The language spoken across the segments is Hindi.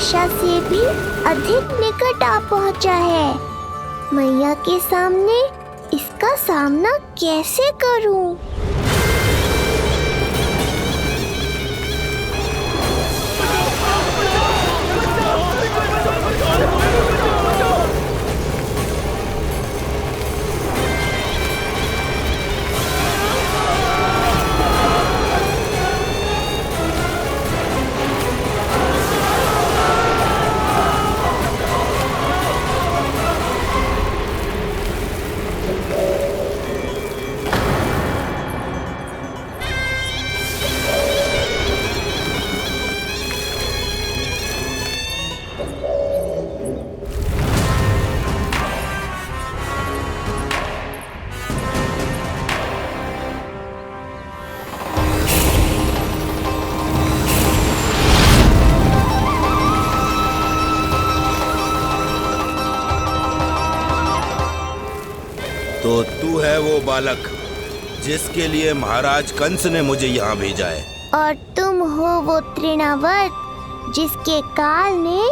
आशा से भी अधिक निकट आ पहुंचा है। मैया के सामने इसका सामना कैसे करूं? तो तू है वो बालक जिसके लिए महाराज कंस ने मुझे यहाँ भेजा है। और तुम हो वो तृणावर्त जिसके काल ने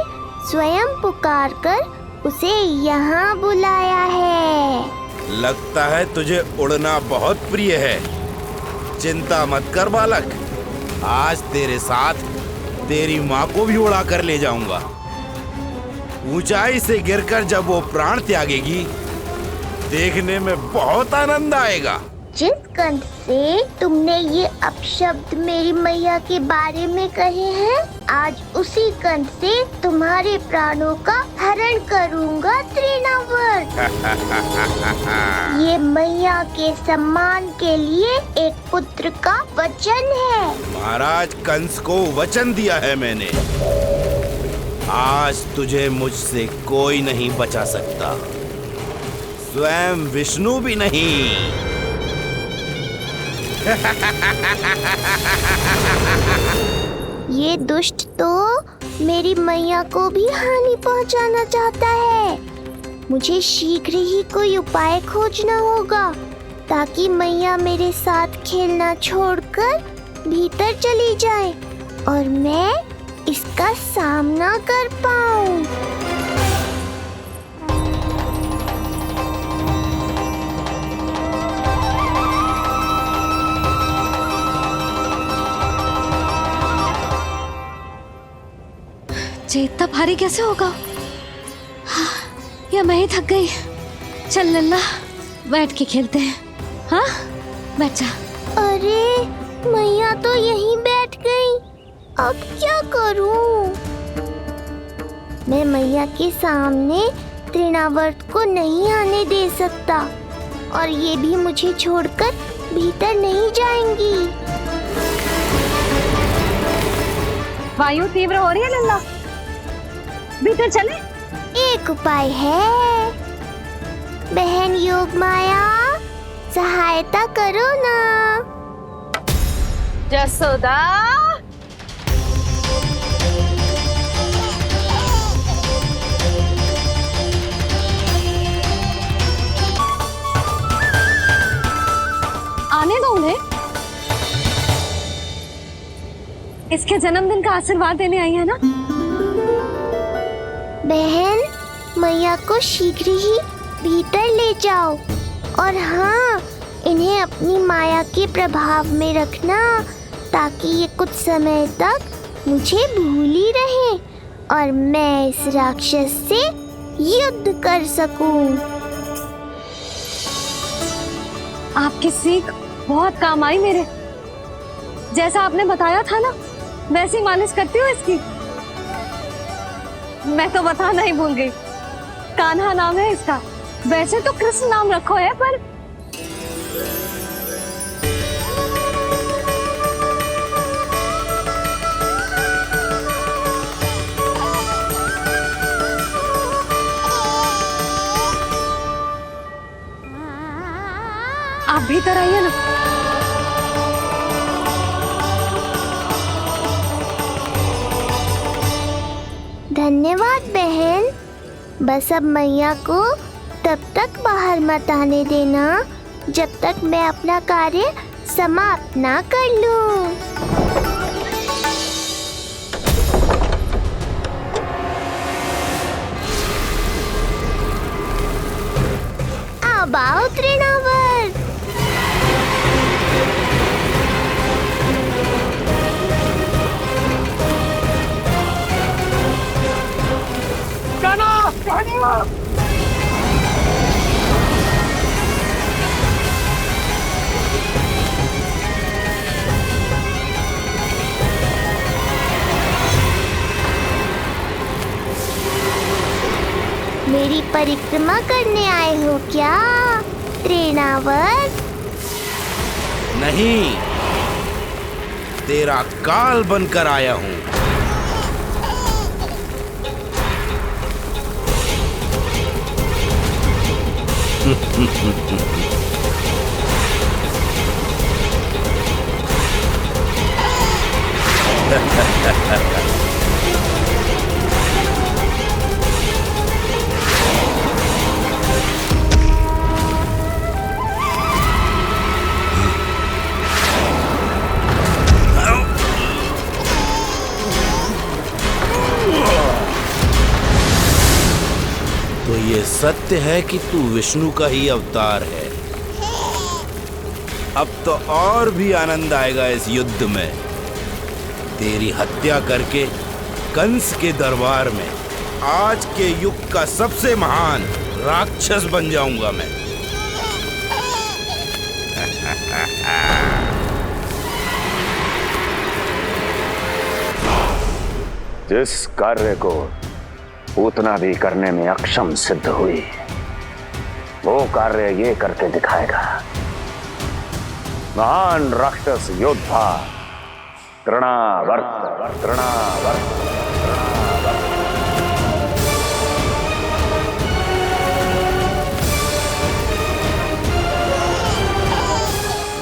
स्वयं पुकारकर उसे यहाँ बुलाया है। लगता है तुझे उड़ना बहुत प्रिय है। चिंता मत कर बालक, आज तेरे साथ तेरी माँ को भी उड़ा कर ले जाऊंगा। ऊंचाई से गिरकर जब वो प्राण त्यागेगी, देखने में बहुत आनंद आएगा। जिस कंठ से तुमने ये अपशब्द मेरी मैया के बारे में कहे हैं, आज उसी कंठ से तुम्हारे प्राणों का हरण करूंगा तृणावर्त। ये मैया के सम्मान के लिए एक पुत्र का वचन है। महाराज कंस को वचन दिया है मैंने। आज तुझे मुझसे कोई नहीं बचा सकता, स्वयं विष्णु भी नहीं। ये दुष्ट तो मेरी मैया को भी हानि पहुंचाना चाहता है। मुझे शीघ्र ही कोई उपाय खोजना होगा ताकि मैया मेरे साथ खेलना छोड़कर भीतर चली जाए और मैं इसका सामना कर पाऊं। इतना भारी कैसे होगा? हाँ, या मैं ही थक गई। चल लल्ला, बैठ के खेलते हैं। हाँ, बैठ जा। अरे मैया तो यहीं बैठ गई, अब क्या करूं? मैं मैया के सामने तृणावर्त को नहीं आने दे सकता और ये भी मुझे छोड़कर भीतर नहीं जाएंगी। वायु तीव्र हो रही है लल्ला, भीतर चले। एक उपाय है, बहन योग माया, सहायता करो ना। जसोदा, आने दो उन्हें। इसके जन्मदिन का आशीर्वाद देने आई है ना। बहन, मैया को शीघ्र ही भीतर ले जाओ और हाँ, इन्हें अपनी माया के प्रभाव में रखना ताकि ये कुछ समय तक मुझे भूली रहे और मैं इस राक्षस से युद्ध कर सकूं। आपकी सीख बहुत काम आई मेरे। जैसा आपने बताया था ना, वैसी मालिश करती हूँ इसकी। मैं तो बताना ही भूल गई, कान्हा नाम है इसका। वैसे तो कृष्ण नाम रखो है, पर आप भीतर आइए ना। धन्यवाद बहन। बस अब मैया को तब तक बाहर मत आने देना जब तक मैं अपना कार्य समाप्त ना कर लूं। मेरी परिक्रमा करने आए हो क्या त्रिनावत? नहीं, तेरा काल बनकर आया हूं। तो ये सत्य है कि तू विष्णु का ही अवतार है। अब तो और भी आनंद आएगा इस युद्ध में। तेरी हत्या करके कंस के दरबार में आज के युग का सबसे महान राक्षस बन जाऊंगा मैं। जिस कार्य को उतना भी करने में अक्षम सिद्ध हुई, वो कार्य ये करके दिखाएगा। महान राक्षस योद्धा तृणावर्त।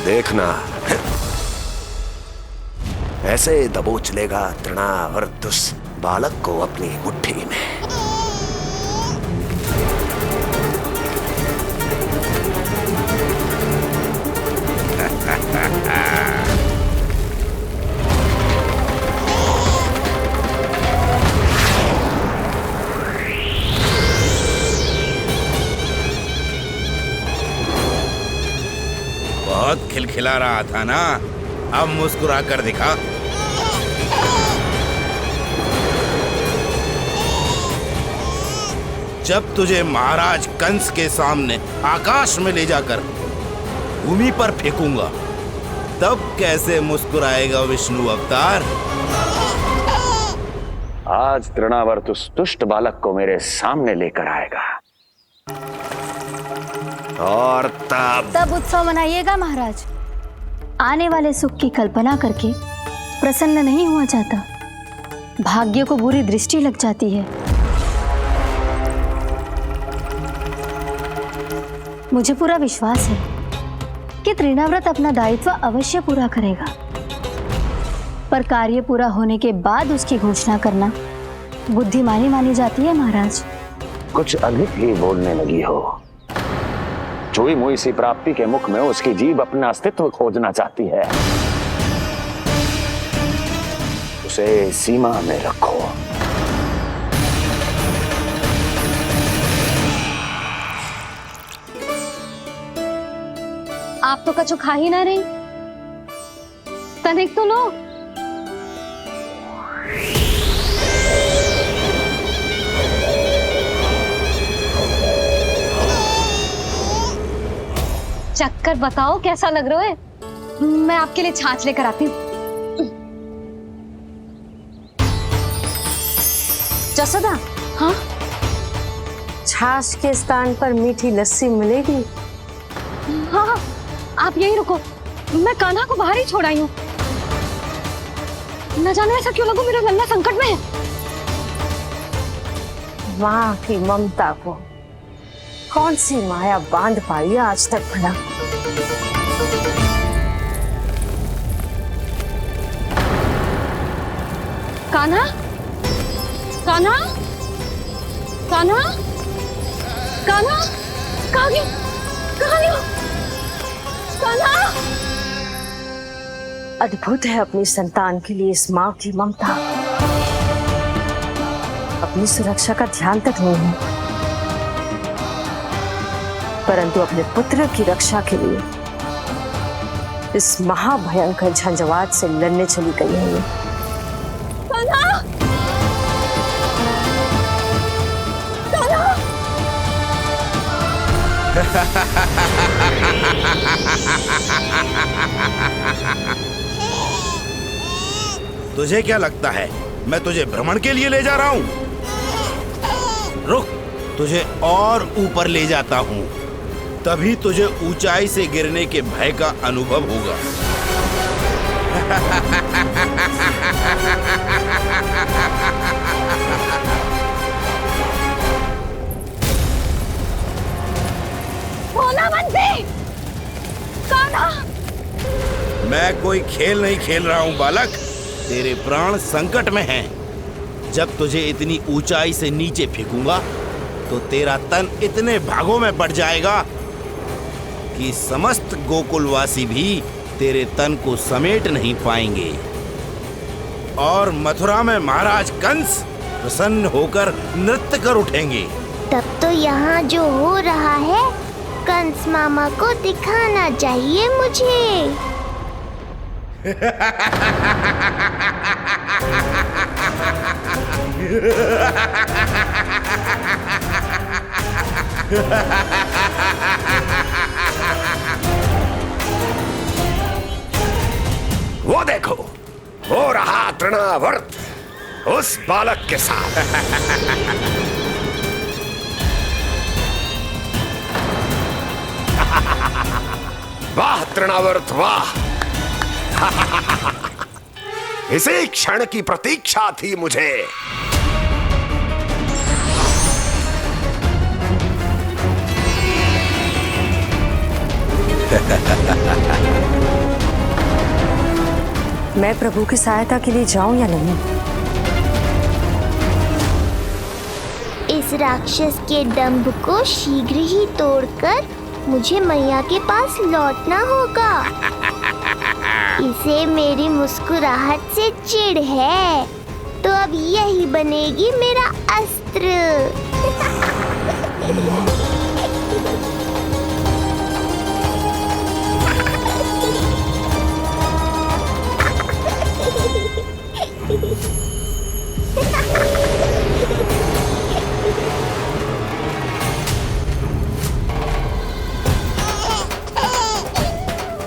देखना, ऐसे दबोच लेगा तृणावर्त उस बालक को अपनी मुट्ठी में। बहुत खिलखिला रहा था ना, अब मुस्कुरा कर दिखा। जब तुझे महाराज कंस के सामने आकाश में ले जाकर भूमि पर फेंकूंगा, तब कैसे मुस्कुराएगा विष्णु अवतार? आज तृणावर्त उस दुष्ट बालक को मेरे सामने लेकर आएगा। और तब उत्सव मनाइएगा महाराज। आने वाले सुख की कल्पना करके प्रसन्न नहीं हुआ जाता, भाग्य को बुरी दृष्टि लग जाती है। मुझे पूरा विश्वास है कि तृणाव्रत अपना दायित्व अवश्य पूरा करेगा, पर कार्य पूरा होने के बाद उसकी घोषणा करना बुद्धिमानी मानी जाती है महाराज। कुछ अधिक ही बोलने लगी हो। चुई मुई सी प्राप्ति के मुख में उसकी जीभ अपना अस्तित्व खोजना चाहती है। उसे सीमा में रखो। आप तो कछु खा ही ना रही, तनिक तो लो। चक्कर बताओ कैसा लग रहा है? मैं आपके लिए छाछ लेकर आती हूँ। जसोदा, हाँ, छाछ के स्थान पर मीठी लस्सी मिलेगी। हाँ, आप यहीं रुको, मैं कान्हा को बाहर ही छोड़ आई हूँ। न जाने ऐसा क्यों लगो, मेरा लल्ला संकट में है। माँ की ममता को कौन सी माया बांध पाई आज तक भला? कान्हा, कान्हा, कान्हा, कान्हा, कहाँ गई? कहाँ गई? कान्हा! अद्भुत है अपनी संतान के लिए इस माँ की ममता। अपनी सुरक्षा का ध्यान तक नहीं है, परंतु अपने पुत्र की रक्षा के लिए इस महाभयंकर झंझावात से लड़ने चली गई है। कान्हा! कान्हा! तुझे क्या लगता है मैं तुझे भ्रमण के लिए ले जा रहा हूँ? रुक, तुझे और ऊपर ले जाता हूँ, तभी तुझे ऊंचाई से गिरने के भय का अनुभव होगा। भोला बंसी! कान्हा! मैं कोई खेल नहीं खेल रहा हूँ बालक, तेरे प्राण संकट में हैं। जब तुझे इतनी ऊंचाई से नीचे फेंकूंगा तो तेरा तन इतने भागों में बढ़ जाएगा कि समस्त गोकुलवासी भी तेरे तन को समेट नहीं पाएंगे और मथुरा में महाराज कंस प्रसन्न होकर नृत्य कर उठेंगे। तब तो यहाँ जो हो रहा है कंस मामा को दिखाना चाहिए मुझे। वो देखो, हो रहा तृणावर्त उस बालक के साथ। वाह तृणावर्त वाह! इसी क्षण की प्रतीक्षा थी मुझे। मैं प्रभु की सहायता के लिए जाऊं या नहीं? इस राक्षस के दंभ को शीघ्र ही तोड़कर मुझे मैया के पास लौटना होगा। इसे मेरी मुस्कुराहट से चिढ़ है, तो अब यही बनेगी मेरा अस्त्र।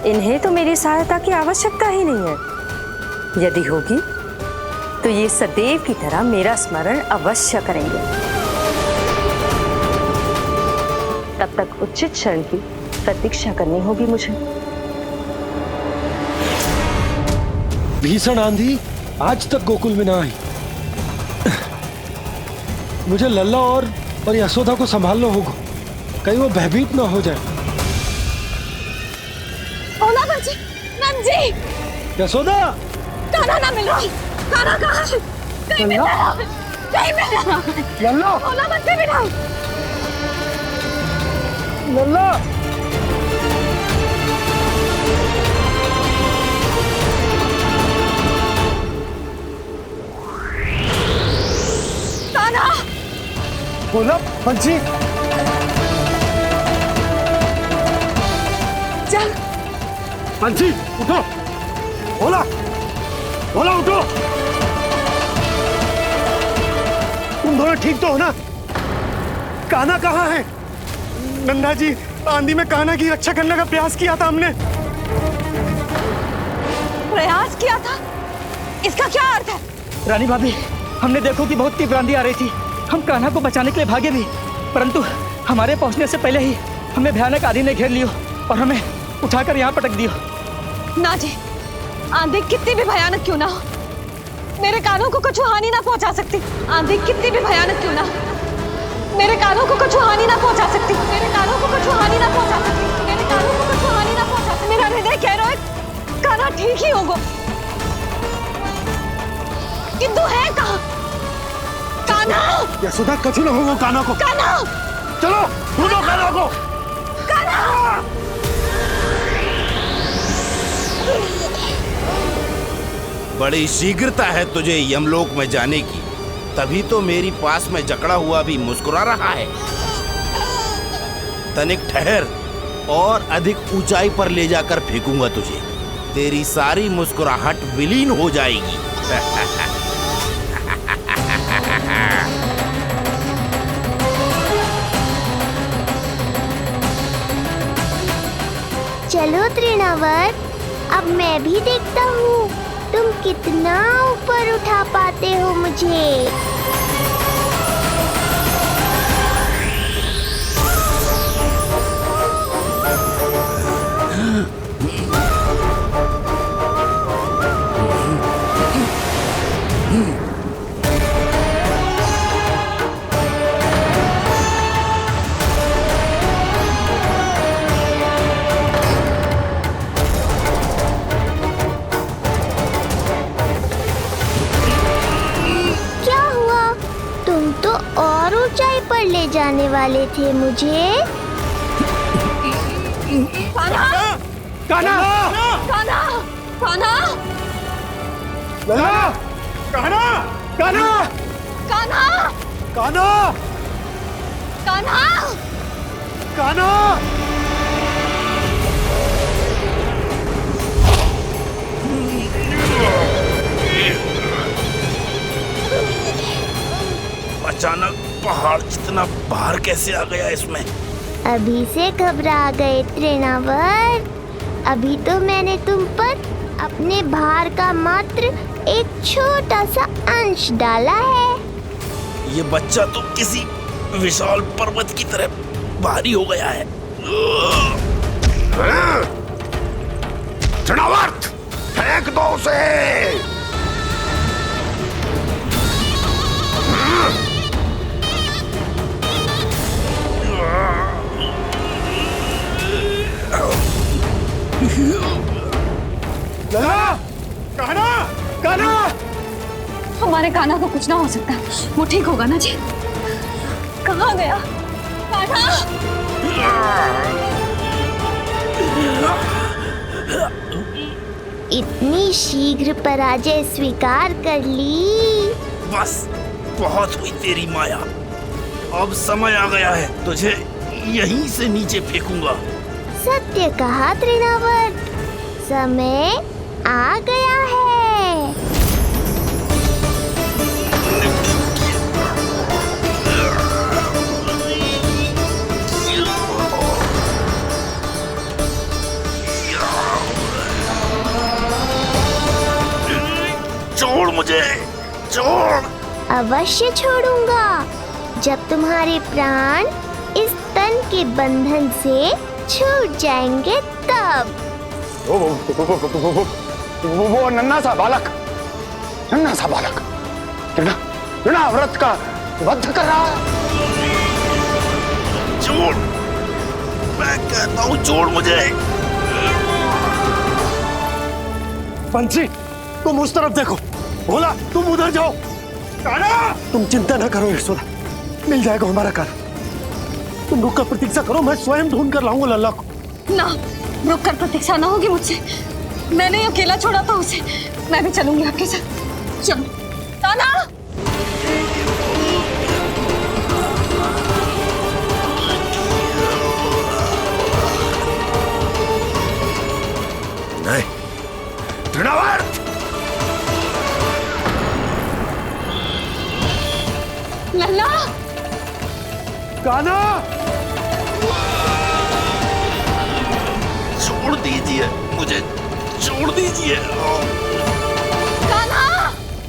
इन्हें तो मेरी सहायता की आवश्यकता ही नहीं है। यदि होगी तो ये सदैव की तरह मेरा स्मरण अवश्य करेंगे। तब तक उचित क्षण की प्रतीक्षा करनी होगी मुझे। भीषण आंधी आज तक गोकुल में ना आई। मुझे लल्ला और यशोदा को संभालना होगा, कहीं वो भयभीत ना हो जाए। भोला बंसी! नंद यशोदा! कान्हा ना मिल रहा। कान्हा कहाँ है? कहीं मिल रहा है। कहीं मिल रहा है। लल्ला! भोला बंसी मिला। लल्ला! कान्हा! बोला बंसी! चल बंसी उठो! बोला! बोला उठो! तुम दोनों ठीक तो हो ना? कान्हा कहाँ है? नंदा जी, आंधी में कान्हा की रक्षा करने का प्रयास किया था हमने। प्रयास किया था? इसका क्या अर्थ है? रानी भाभी, हमने देखो कि बहुत तीव्र आंधी आ रही थी। हम कान्हा को बचाने के लिए भागे भी, परंतु हमारे पहुंचने से पहले ही हमें भयानक आंधी ने घेर लियो और हमें उठाकर यहाँ पटक दियो। ना जी, आंधी कितनी भी भयानक क्यों ना हो, मेरे कानों को कुछ हानि ना पहुंचा सकती। आंधी कितनी भी भयानक क्यों ना हो, मेरे कानों को कुछ हानि ना पहुंचा सकती। मेरे कानों को कुछ हानि ना पहुंचा सकती। मेरे कानों को कुछ हानि ना पहुंचा सकती। मेरा हृदय कह रहा है कान्हा ठीक ही होगा, किंतु है कहाँ कान्हा? यशोदा कछु न हो वो कान्हा को। कान्हा! चलो ढूंढो कान्हा को। कान्हा! बड़ी शीघ्रता है तुझे यमलोक में जाने की, तभी तो मेरी पास में जकड़ा हुआ भी मुस्कुरा रहा है। तनिक ठहर, और अधिक ऊंचाई पर ले जाकर फेंकूंगा तुझे। तेरी सारी मुस्कुराहट विलीन हो जाएगी। तृणावर्त, अब मैं भी देखता हूँ तुम कितना ऊपर उठा पाते हो मुझे। और ऊंचाई पर ले जाने वाले थे मुझे। कान्हा! कान्हा! कान्हा! कान्हा! लला! कान्हा! कान्हा! कान्हा! कान्हा! कान्हा! कान्हा! अचानक पहाड़ जितना भार कैसे आ गया इसमें? अभी से घबरा गए तृणावर्त। अभी तो मैंने तुम पर अपने भार का मात्र एक छोटा सा अंश डाला है। ये बच्चा तो किसी विशाल पर्वत की तरह भारी हो गया है। तृणावर्त, फेंक दो उसे। लला! कान्हा! कान्हा! हमारे कान्हा को कुछ ना हो सकता, वो ठीक होगा ना जी। कहाँ गया कान्हा? इतनी शीघ्र पराजय स्वीकार कर ली। बस बहुत हुई तेरी माया। अब समय आ गया है, तुझे यहीं से नीचे फेंकूंगा। सत्य कहा तृणावर्त, समय आ गया है। छोड़ मुझे, छोड़। अवश्य छोड़ूंगा, जब तुम्हारे प्राण इस तन के बंधन से छूट जाएंगे तब। वो नन्हा सा बालक तृणावर्त का वध कर रहा है। छोड़, मैं कहता हूँ छोड़ मुझे। पंछी, तुम उस तरफ देखो। भोला, तुम उधर जाओ। कान्हा! तुम चिंता न करो यशोदा, मिल जाएगा हमारा कान्हा। तुम रुक कर प्रतीक्षा करो, मैं स्वयं ढूंढ कर लाऊंगा लल्ला को। ना, रुक कर प्रतीक्षा ना होगी मुझसे। मैंने अकेला छोड़ा था उसे, मैं भी चलूंगी आपके साथ। चलो कान्हा! नहीं, तृणावर्त! लल्ला! कान्हा! छोड़ दीजिए मुझे, छोड़ दीजिए। कान्हा!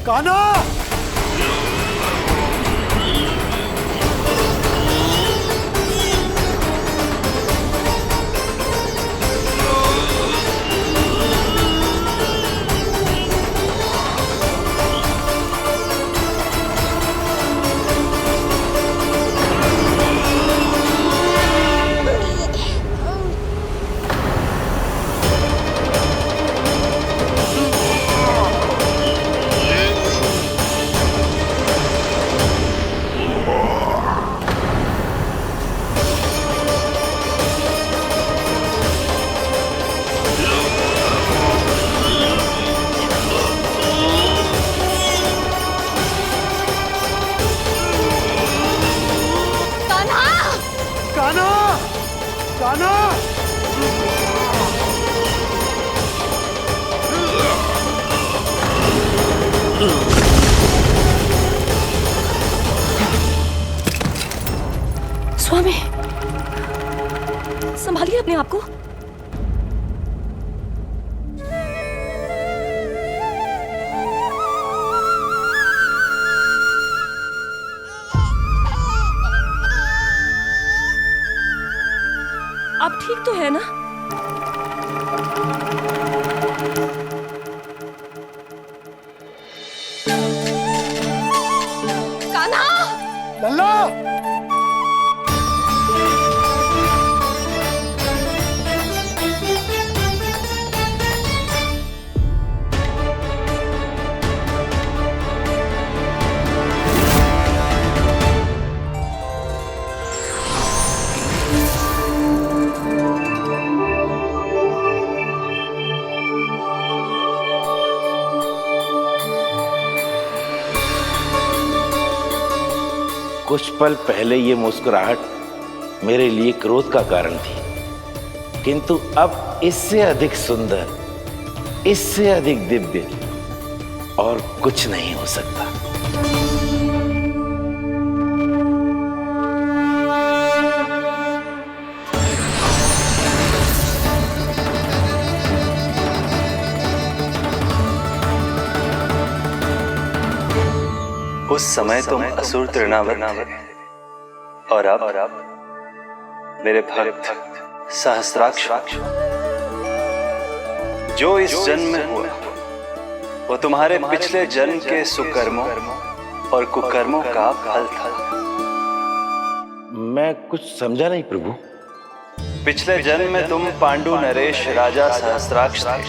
कान्हा! स्वामी, संभालिए अपने आप को। आप ठीक तो है ना? कान्हा! लल्ला! कुछ पल पहले ये मुस्कुराहट मेरे लिए क्रोध का कारण थी, किंतु अब इससे अधिक सुंदर, इससे अधिक दिव्य और कुछ नहीं हो सकता। उस समय तुम असुर तृणावर्त थे और अब मेरे भक्त सहस्त्राक्ष। जो इस जन्म में हुआ वो तुम्हारे पिछले जन्म के सुकर्मों और कुकर्मों का फल था। मैं कुछ समझा नहीं प्रभु। पिछले जन्म में तुम पांडु नरेश राजा सहस्त्राक्ष थे।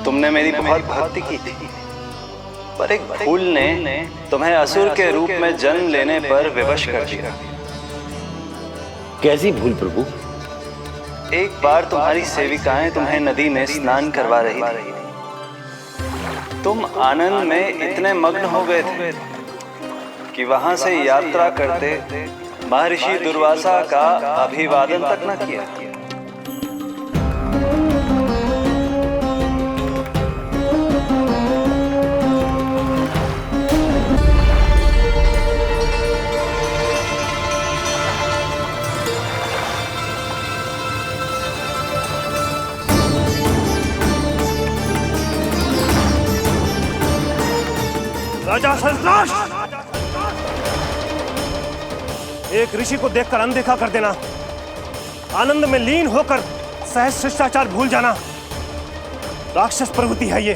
तुमने मेरी बहुत भक्ति की थी, पर एक भूल ने तुम्हें असुर के रूप में जन्म लेने पर विवश कर दिया। कैसी भूल प्रभु? एक बार तुम्हारी सेविकाएं तुम्हें नदी में स्नान करवा रही थी। तुम आनंद में इतने मग्न हो गए थे कि वहां से यात्रा करते महर्षि दुर्वासा का अभिवादन तक न किया। राजा सहस्त्राक्ष, एक ऋषि को देखकर अनदेखा कर देना, आनंद में लीन होकर सहज शिष्टाचार भूल जाना, राक्षस प्रवृत्ति है ये।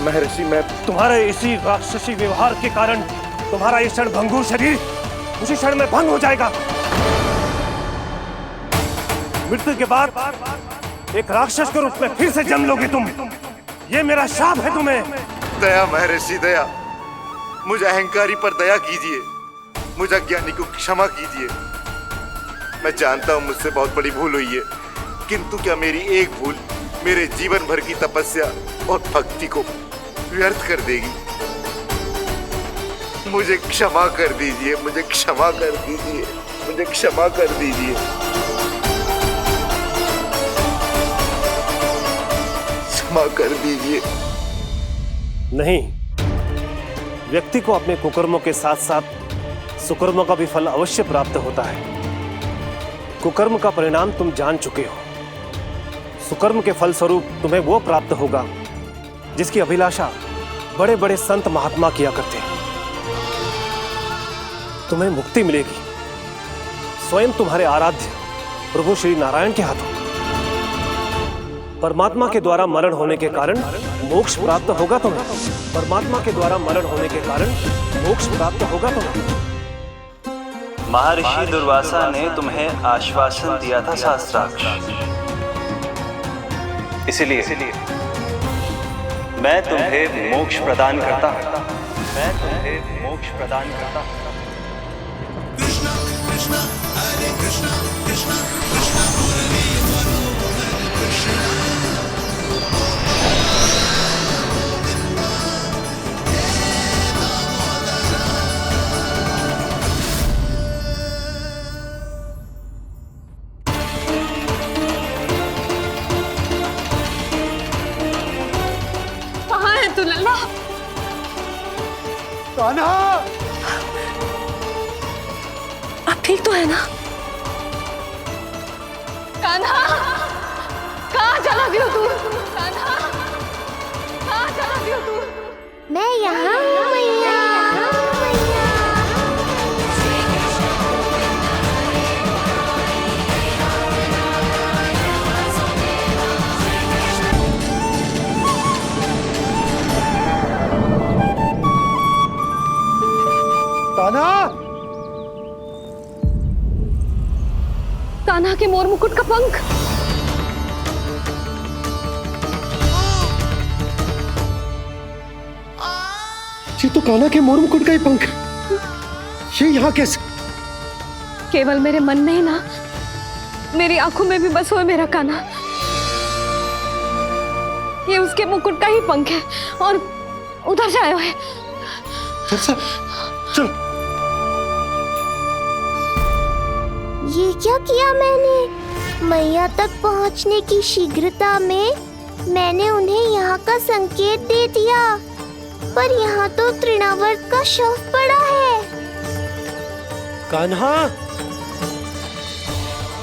महर्षि, मैं तुम्हारे इसी राक्षसी व्यवहार के कारण तुम्हारा ये क्षणभंगुर शरीर उसी क्षण में भंग हो जाएगा। मृत्यु के बाद एक राक्षस के रूप में फिर से जन्म लोगे तुम। ये मेरा शाप है तुम्हें। दया महर्षि, दया। मुझे अहंकारी पर दया कीजिए, मुझे अज्ञानी को क्षमा कीजिए। मैं जानता हूँ मुझसे बहुत बड़ी भूल हुई है, किंतु क्या मेरी एक भूल मेरे जीवन भर की तपस्या और भक्ति को व्यर्थ कर देगी? मुझे क्षमा कर दीजिए, मुझे क्षमा कर दीजिए, मुझे क्षमा कर दीजिए। क्षमा कर दीजिए। नहीं, व्यक्ति को अपने कुकर्मों के साथ साथ सुकर्मों का भी फल अवश्य प्राप्त होता है। कुकर्म का परिणाम तुम जान चुके हो। सुकर्म के फल स्वरूप तुम्हें वो प्राप्त होगा जिसकी अभिलाषा बड़े बड़े संत महात्मा किया करते हैं। तुम्हें मुक्ति मिलेगी स्वयं तुम्हारे आराध्य प्रभु श्री नारायण के हाथों। परमात्मा के द्वारा मरण होने के कारण मोक्ष प्राप्त होगा तुम्हें। परमात्मा के द्वारा मरण होने के कारण मोक्ष प्राप्त होगा तुम्हें। महर्षि दुर्वासा ने तुम्हें आश्वासन दिया था सहस्त्राक्ष, इसलिए मैं तुम्हें मोक्ष प्रदान करता हूं। मैं तुम्हें मोक्ष प्रदान करता हूं। कृष्णा कृष्णा हरे कृष्णा कृष्णा कृष्णा मुरली मनोहर कृष्णा। कहाँ है तू लल्ला? कान्हा! आप ठीक तो है ना? कान्हा! कहाँ चला गया तू? कान्हा! कहाँ चला गया तू? मैं यहाँ हूँ मैया। कान्हा के मोर मुकुट का पंख। ये तो कान्हा के मोर मुकुट का ही पंख है। ये यहाँ कैसे? केवल मेरे मन में ही ना, मेरी आंखों में भी बस हुए मेरा कान्हा। ये उसके मुकुट का ही पंख है और उधर से आया है। चलो। ये क्या किया मैंने? मैया तक पहुंचने की शीघ्रता में मैंने उन्हें यहाँ का संकेत दे दिया, पर यहाँ तो तृणावर्त का शव पड़ा है। कान्हा,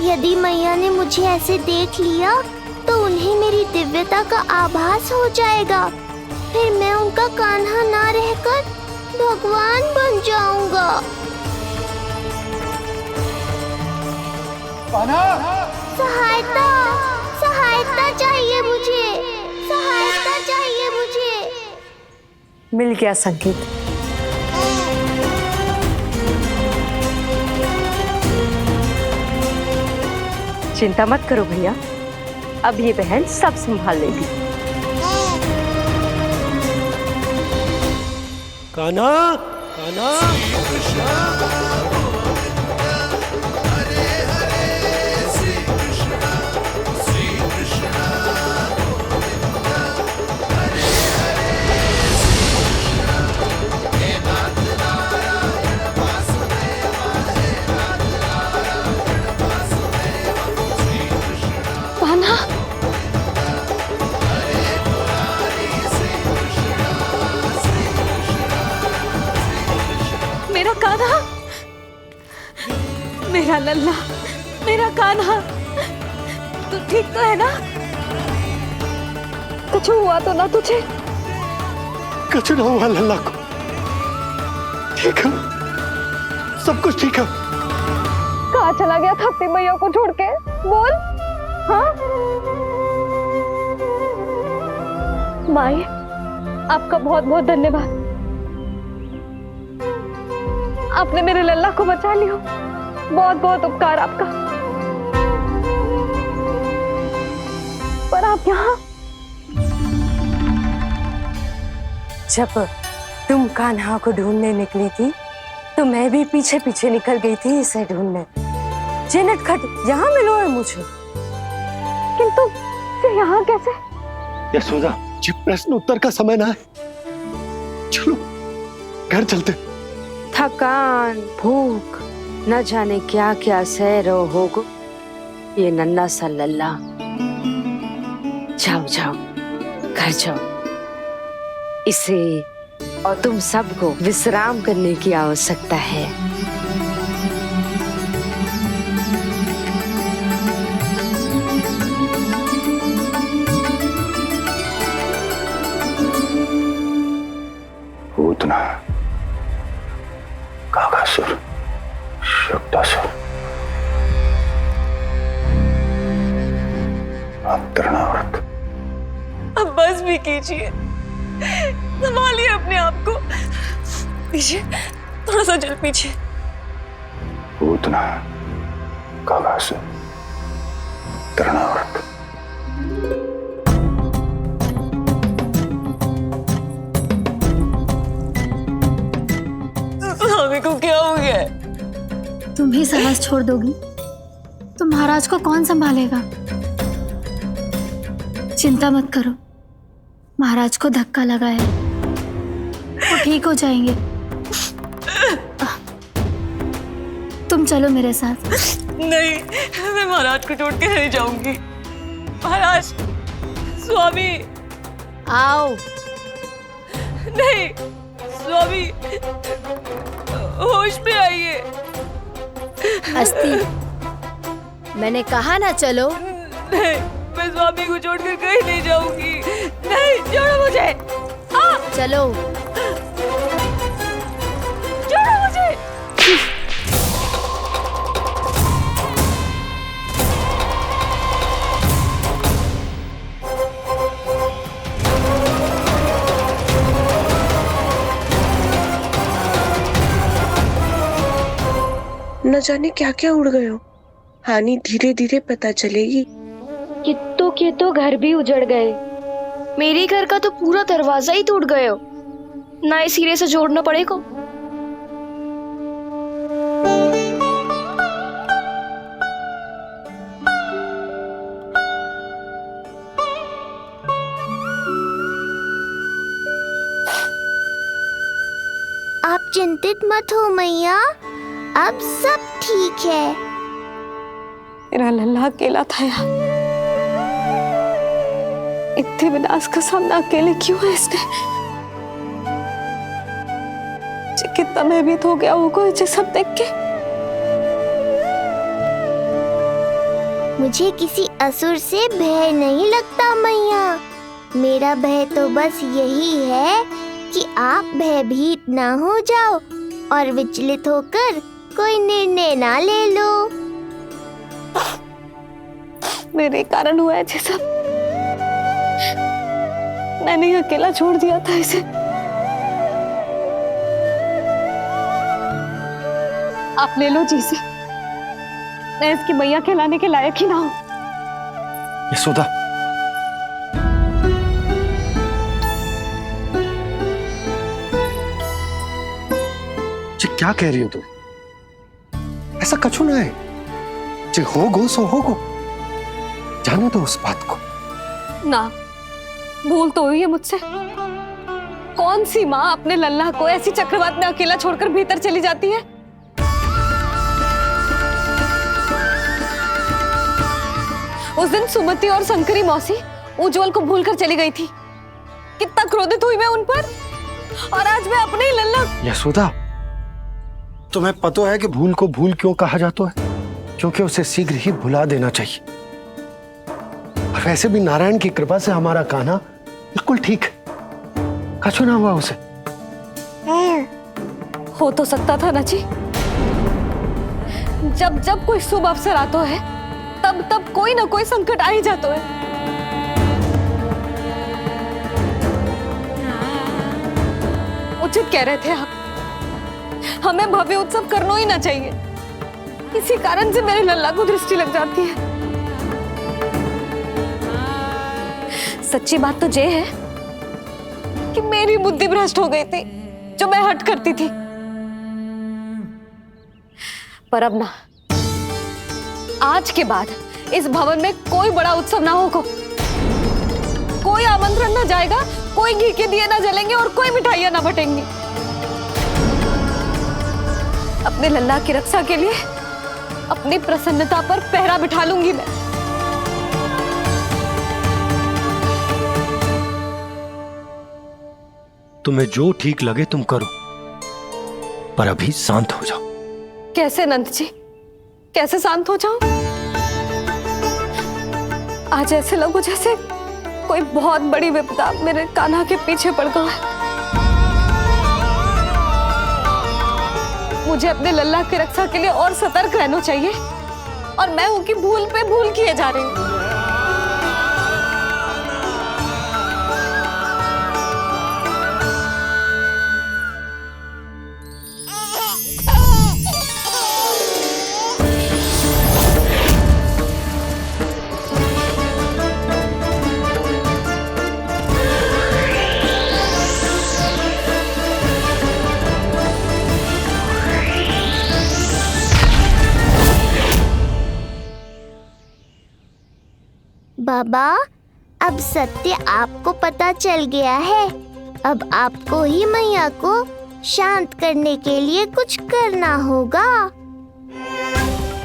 यदि मैया ने मुझे ऐसे देख लिया तो उन्हें मेरी दिव्यता का आभास हो जाएगा। फिर मैं उनका कान्हा ना रहकर भगवान बन जाऊंगा। सहायता, सहायता चाहिए मुझे, सहायता चाहिए मुझे। मिल गया संकेत। चिंता मत करो भैया, अब ये बहन सब संभाल लेगी। कान्हा, कान्हा। मेरा कान्हा, मेरा लल्ला, मेरा कान्हा, तू ठीक तो है ना? कुछ हुआ तो ना तुझे? कुछ ना हुआ लल्ला को। ठीक है, सब कुछ ठीक है। कहाँ चला गया था अपनी मैया को छोड़ के? बोल। हाँ माई, आपका बहुत बहुत धन्यवाद। आपने मेरे लल्ला को बचा लिया, बहुत बहुत उपकार आपका। पर आप यहाँ? जब तुम कान्हा को ढूंढने निकली थी तो मैं भी पीछे पीछे निकल गई थी इसे ढूंढने। जे नटखट यहाँ मिलो है मुझे। किंतु फिर यहाँ कैसे? यशोदा, ये प्रश्न उत्तर का समय ना है। चलो घर चलते। थकान, भूख, न जाने क्या क्या सह रहो होगो ये नन्ना सा लल्ला। जाओ जाओ, घर जाओ। इसे और तुम सबको विश्राम करने की आवश्यकता है। पूतना, काकासुर, शक्तासुर, अब तृणावर्त। अब बस भी कीजिए, संभालिए अपने आप को। पीछे, थोड़ा सा चल पीछे। पूतना, काकासुर, तृणावर्त। स्वामी को क्या हो गया? तुम भी साहस छोड़ दोगी तो महाराज को कौन संभालेगा? चिंता मत करो, महाराज को धक्का लगा है, वो ठीक हो जाएंगे। तुम चलो मेरे साथ। नहीं, मैं महाराज को छोड़ के नहीं जाऊंगी। महाराज, स्वामी, आओ। नहीं स्वामी, होश में आइए। अस्ति, मैंने कहा ना चलो। नहीं, मैं स्वामी को छोड़कर कहीं नहीं जाऊंगी। नहीं, छोड़ो मुझे। चलो, छोड़ो मुझे। न जाने क्या क्या उड़ गए हो। हानि धीरे धीरे पता चलेगी। कित्तों के तो घर भी उजड़ गए। मेरे घर का तो पूरा दरवाजा ही टूट गया, नए सिरे से जोड़ना पड़ेगा। आप चिंतित मत हो मैया, अब सब ठीक है। मेरा लल्ला अकेला था यार। इतने विनाश का सामना अकेले क्यों है इसने? कितना भयभीत हो गया होगा इसे सब देख के। मुझे किसी असुर से भय नहीं लगता मैया। मेरा भय तो बस यही है कि आप भयभीत ना हो जाओ और विचलित होकर कोई निर्णय ना ले लो। मेरे कारण हुआ है ये सब। मैंने अकेला छोड़ दिया था इसे। आप ले लो जी से। मैं इसकी मैया कहलाने के लायक ही ना हूं। यशोदा, जी क्या कह रही हो तुम? ऐसा कछु ना है। जे होगो सो होगो, जाने दो उस बात को। ना, भूल तो हुई है मुझसे। कौन सी माँ अपने लल्ला को ऐसी चक्रवात में अकेला छोड़कर भीतर चली जाती है? उस दिन सुमति और शंकरी मौसी उज्जवल को भूलकर चली गई थी। कितना क्रोधित हुई मैं उन पर, और आज मैं अपने ही लल्ला। यशोदा, तुम्हें पता है कि भूल को भूल क्यों कहा जाता है? क्योंकि उसे शीघ्र ही भुला देना चाहिए। और वैसे भी नारायण की कृपा से हमारा कान्हा बिल्कुल ठीक है, कछु ना हुआ उसे। हो तो सकता था ना जी। जब जब कोई शुभ अवसर आता है तब तब कोई ना कोई संकट आ ही जाता है। उचित कह रहे थे आप, हमें भव्य उत्सव करना ही ना चाहिए। इसी कारण से मेरे लल्ला को दृष्टि लग जाती है। सच्ची बात तो ये है कि मेरी बुद्धि भ्रष्ट हो गई थी, जो मैं हट करती थी। पर अब ना, आज के बाद इस भवन में कोई बड़ा उत्सव ना होगा। कोई आमंत्रण ना जाएगा, कोई घी के दिए ना जलेंगे और कोई मिठाइयां ना बटेंगी। अपने लल्ला की रक्षा के लिए अपनी प्रसन्नता पर पहरा बिठा लूंगी मैं। तुम्हें जो ठीक लगे तुम करो, पर अभी शांत हो जाओ। कैसे नंद जी, कैसे शांत हो जाऊं? आज ऐसे लगो जैसे कोई बहुत बड़ी विपदा मेरे कान्हा के पीछे पड़ गया है। मुझे अपने लल्ला की रक्षा के लिए और सतर्क रहना चाहिए, और मैं उनकी भूल पे भूल किए जा रही हूं। बाबा, अब सत्य आपको पता चल गया है। अब आपको ही मैया को शांत करने के लिए कुछ करना होगा।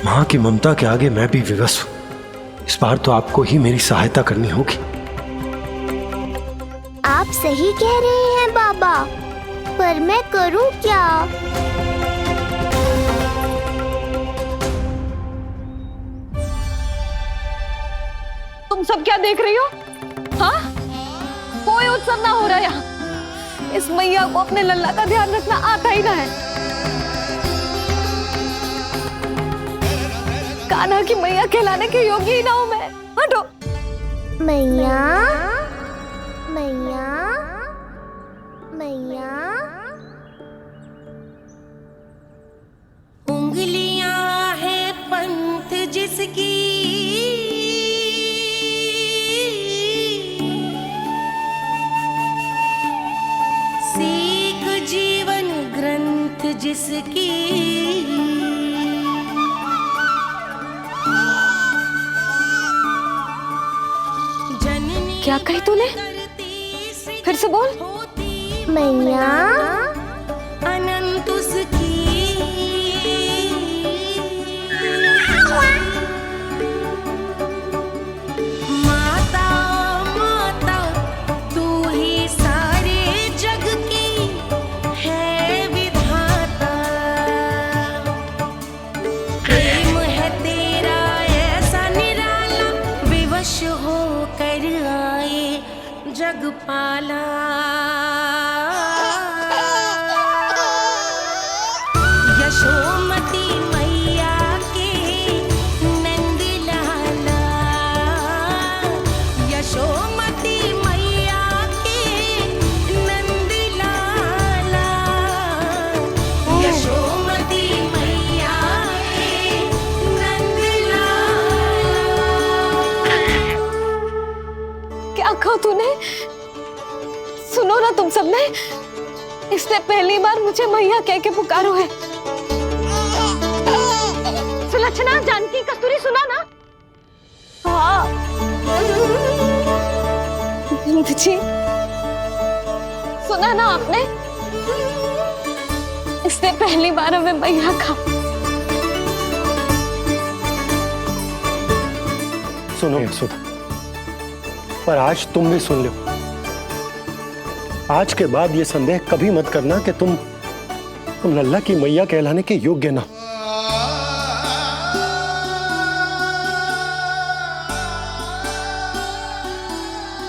माँ की ममता के आगे मैं भी विवश हूँ। इस बार तो आपको ही मेरी सहायता करनी होगी। आप सही कह रहे हैं बाबा, पर मैं करूँ क्या? तुम सब क्या देख रही हो? हाँ, कोई उत्सव ना हो रहा यहाँ। इस मैया को अपने लल्ला का ध्यान रखना आता ही ना है। कान्हा की मैया कहलाने के योग्य ही ना हूं मैं। हटो। मैया, मैया, मैया। उंगलियां है पंथ जिस जिसकी क्या कही तूने? फिर से बोल। मैया अनंत उसकी माता माता तू ही सारे जग की है विधाता। प्रेम है तेरा ऐसा निराला विवश हो कर आए जग पाला। यशोमती मैया के नंद लाला। यशोमती मैया के नंद लाला। यशोमती मैया के नंद लाला। क्या कहा तूने? सुनो ना तुम सबने, इसने पहली बार मुझे मैया कह के पुकारो है। सुलक्षणा, जानकी, कस्तूरी, सुना ना? हाँ जी, सुना ना आपने? इसने पहली बार हमें मैया कहा। सुनो यशोदा, पर आज तुम भी सुन लो। आज के बाद ये संदेह कभी मत करना कि तुम लल्ला की मैया कहलाने के योग्य ना।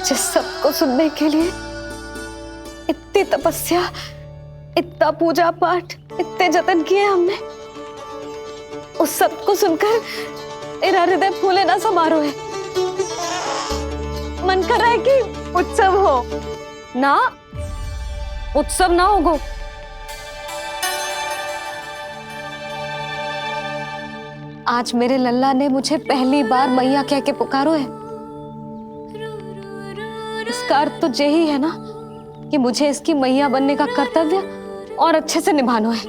जिस सबको सुनने के लिए इतनी तपस्या, इतना पूजा पाठ, इतने जतन किए हमने, उस सबको सुनकर मेरा हृदय फूले ना समारो है। मन कर रहा है कि उत्सव हो ना, उत्सव ना होगो। आज मेरे लल्ला ने मुझे पहली बार मैया कह के पुकारो है। इसका अर्थ तो यही है ना कि मुझे इसकी मैया बनने का कर्तव्य और अच्छे से निभाना है।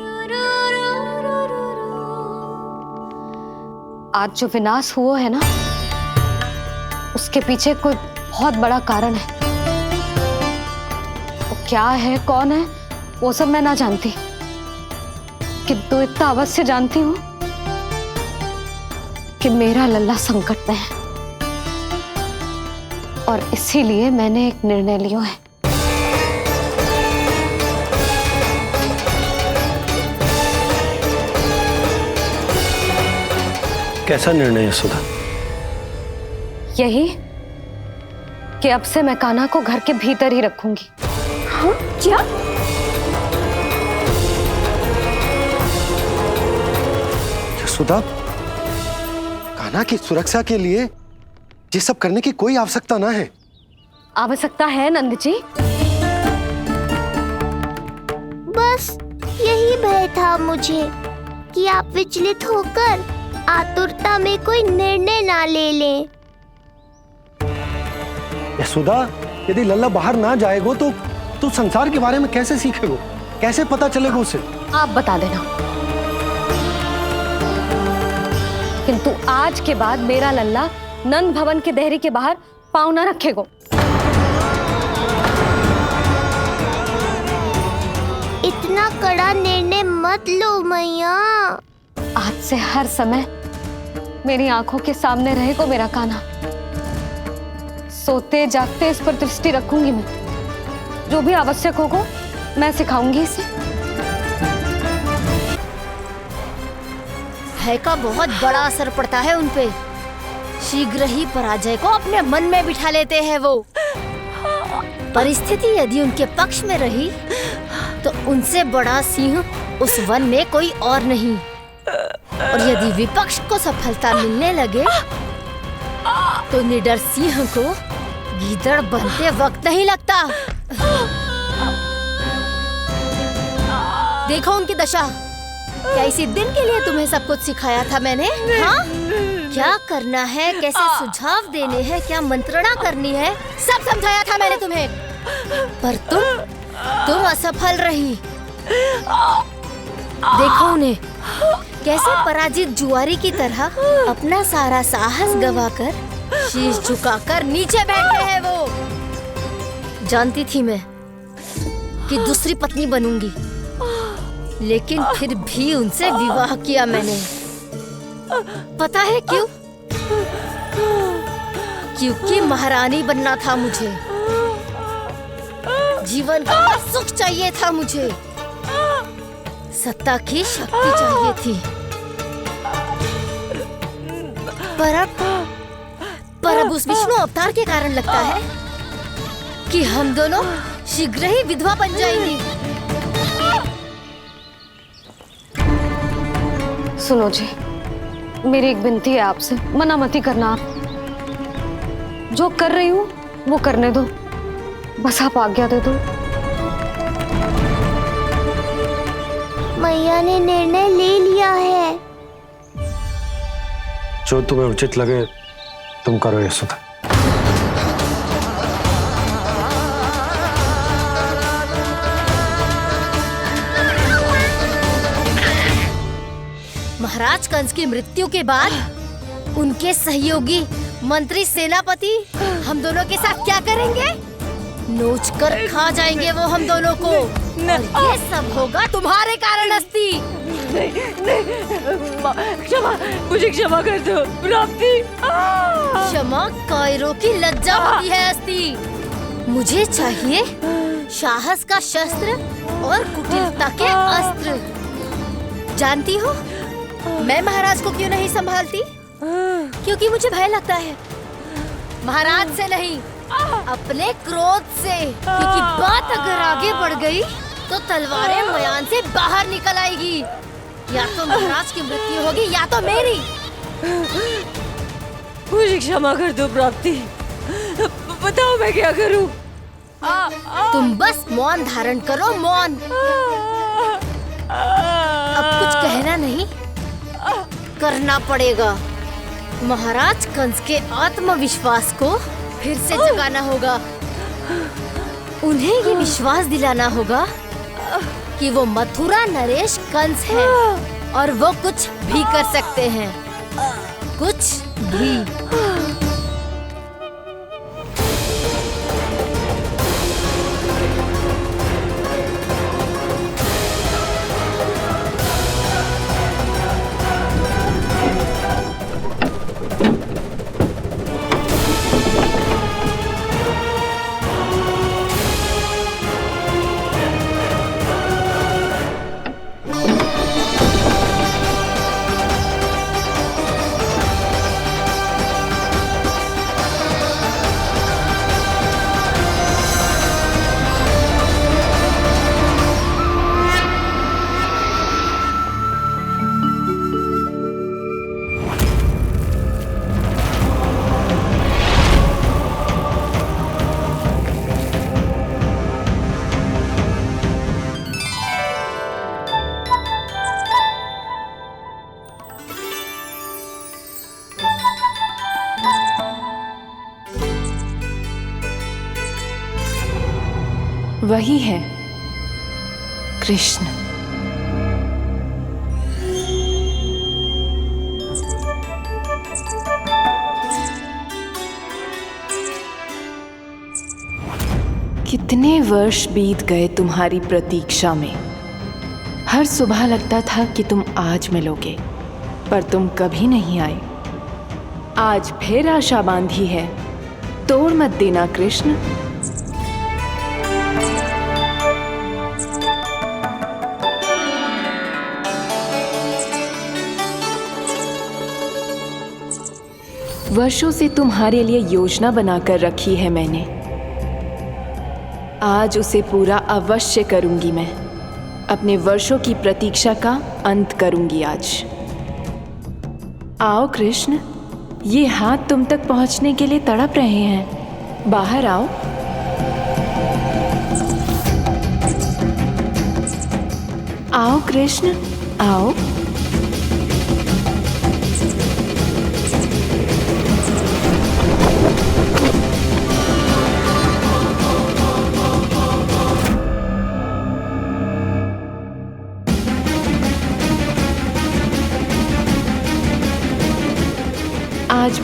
आज जो विनाश हुआ है ना, उसके पीछे कोई बहुत बड़ा कारण है। वो क्या है, कौन है, वो सब मैं ना जानती, किंतु इतना अवश्य जानती हूँ कि मेरा लल्ला संकट में है, और इसीलिए मैंने एक निर्णय लिया है। कैसा निर्णय यशोदा? यही कि अब से मैं कान्हा को घर के भीतर ही रखूंगी। हाँ? क्या? यशोदा, कान्हा की सुरक्षा के लिए ये सब करने की कोई आवश्यकता ना है। आवश्यकता है नंद जी। बस यही भय था मुझे कि आप विचलित होकर आतुरता में कोई निर्णय ना ले लें। यशोदा, यदि लल्ला बाहर ना जाएगो तो संसार के बारे में कैसे सीखेगो, कैसे पता चलेगा उसे? आप बता देना। किंतु आज के बाद मेरा लल्ला नंद भवन के देहरी के बाहर पाँव न रखेगो। इतना कड़ा निर्णय मत लो मैया। आज से हर समय मेरी आंखों के सामने रहेगा मेरा कान्हा। सोते जागते इस पर दृष्टि रखूंगी मैं। जो भी आवश्यक होगा मैं सिखाऊंगी इसे। भय का बहुत बड़ा असर पड़ता है उनपे। शीघ्र ही पराजय को अपने मन में बिठा लेते हैं वो। परिस्थिति यदि उनके पक्ष में रही तो उनसे बड़ा सिंह उस वन में कोई और नहीं, और यदि विपक्ष को सफलता मिलने लगे तो निडर सिंह को गीदड़ बनते वक्त नहीं लगता। देखो उनकी दशा। क्या इसी दिन के लिए तुम्हें सब कुछ सिखाया था मैंने? हाँ? क्या करना है, कैसे सुझाव देने हैं, क्या मंत्रणा करनी है, सब समझाया था मैंने तुम्हें। पर तुम असफल रही। देखो उन्हें कैसे पराजित जुआरी की तरह अपना सारा साहस गवाकर शीश झुकाकर नीचे बैठे हैं वो। जानती थी मैं कि दूसरी पत्नी बनूंगी, लेकिन फिर भी उनसे विवाह किया मैंने। पता है क्यों? क्योंकि महारानी बनना था मुझे, जीवन का सुख चाहिए था मुझे, सत्ता की शक्ति चाहिए थी। पर अब उस विष्णु अवतार के कारण लगता है कि हम दोनों शीघ्र ही विधवा बन जाएंगी। सुनो जी, मेरी एक विनती है आपसे, मना मत ही करना। आप जो कर रही हूँ वो करने दो, बस आप आज्ञा दे दो। मैया ने निर्णय ले लिया है। जो तुम्हें उचित लगे तुम करो यशोदा। महाराज कंस की मृत्यु के बाद उनके सहयोगी मंत्री सेनापति हम दोनों के साथ क्या करेंगे? नोच कर खा जाएंगे वो हम दोनों को। और ये सब होगा तुम्हारे कारण अस्ति। क्षमा, मुझे क्षमा कर दो प्राप्ति। क्षमा कायरों की लज्जा होती है अस्ति। मुझे चाहिए साहस का शस्त्र और कुटिलता के अस्त्र। जानती हो मैं महाराज को क्यों नहीं संभालती? क्योंकि मुझे भय लगता है, महाराज से नहीं, अपने क्रोध से। क्योंकि बात अगर आगे बढ़ गई तो तलवारें मयान से बाहर निकल आएगी। या तो महाराज की मृत्यु होगी या तो मेरी। मुझे क्षमा कर दो प्राप्ति, बताओ मैं क्या करूं? तुम बस मौन धारण करो, मौन। अब कुछ कहना नहीं, करना पड़ेगा। महाराज कंस के आत्मविश्वास को फिर से जगाना होगा। उन्हें ये विश्वास दिलाना होगा कि वो मथुरा नरेश कंस है और वो कुछ भी कर सकते हैं, कुछ भी। वही है कृष्ण। कितने वर्ष बीत गए तुम्हारी प्रतीक्षा में। हर सुबह लगता था कि तुम आज मिलोगे, पर तुम कभी नहीं आए। आज फिर आशा बांधी है, तोड़ मत देना कृष्ण। वर्षों से तुम्हारे लिए योजना बनाकर रखी है मैंने। आज उसे पूरा अवश्य करूंगी मैं। अपने वर्षों की प्रतीक्षा का अंत करूंगी आज। आओ कृष्ण, ये हाथ तुम तक पहुंचने के लिए तड़प रहे हैं। बाहर आओ। आओ कृष्ण, आओ।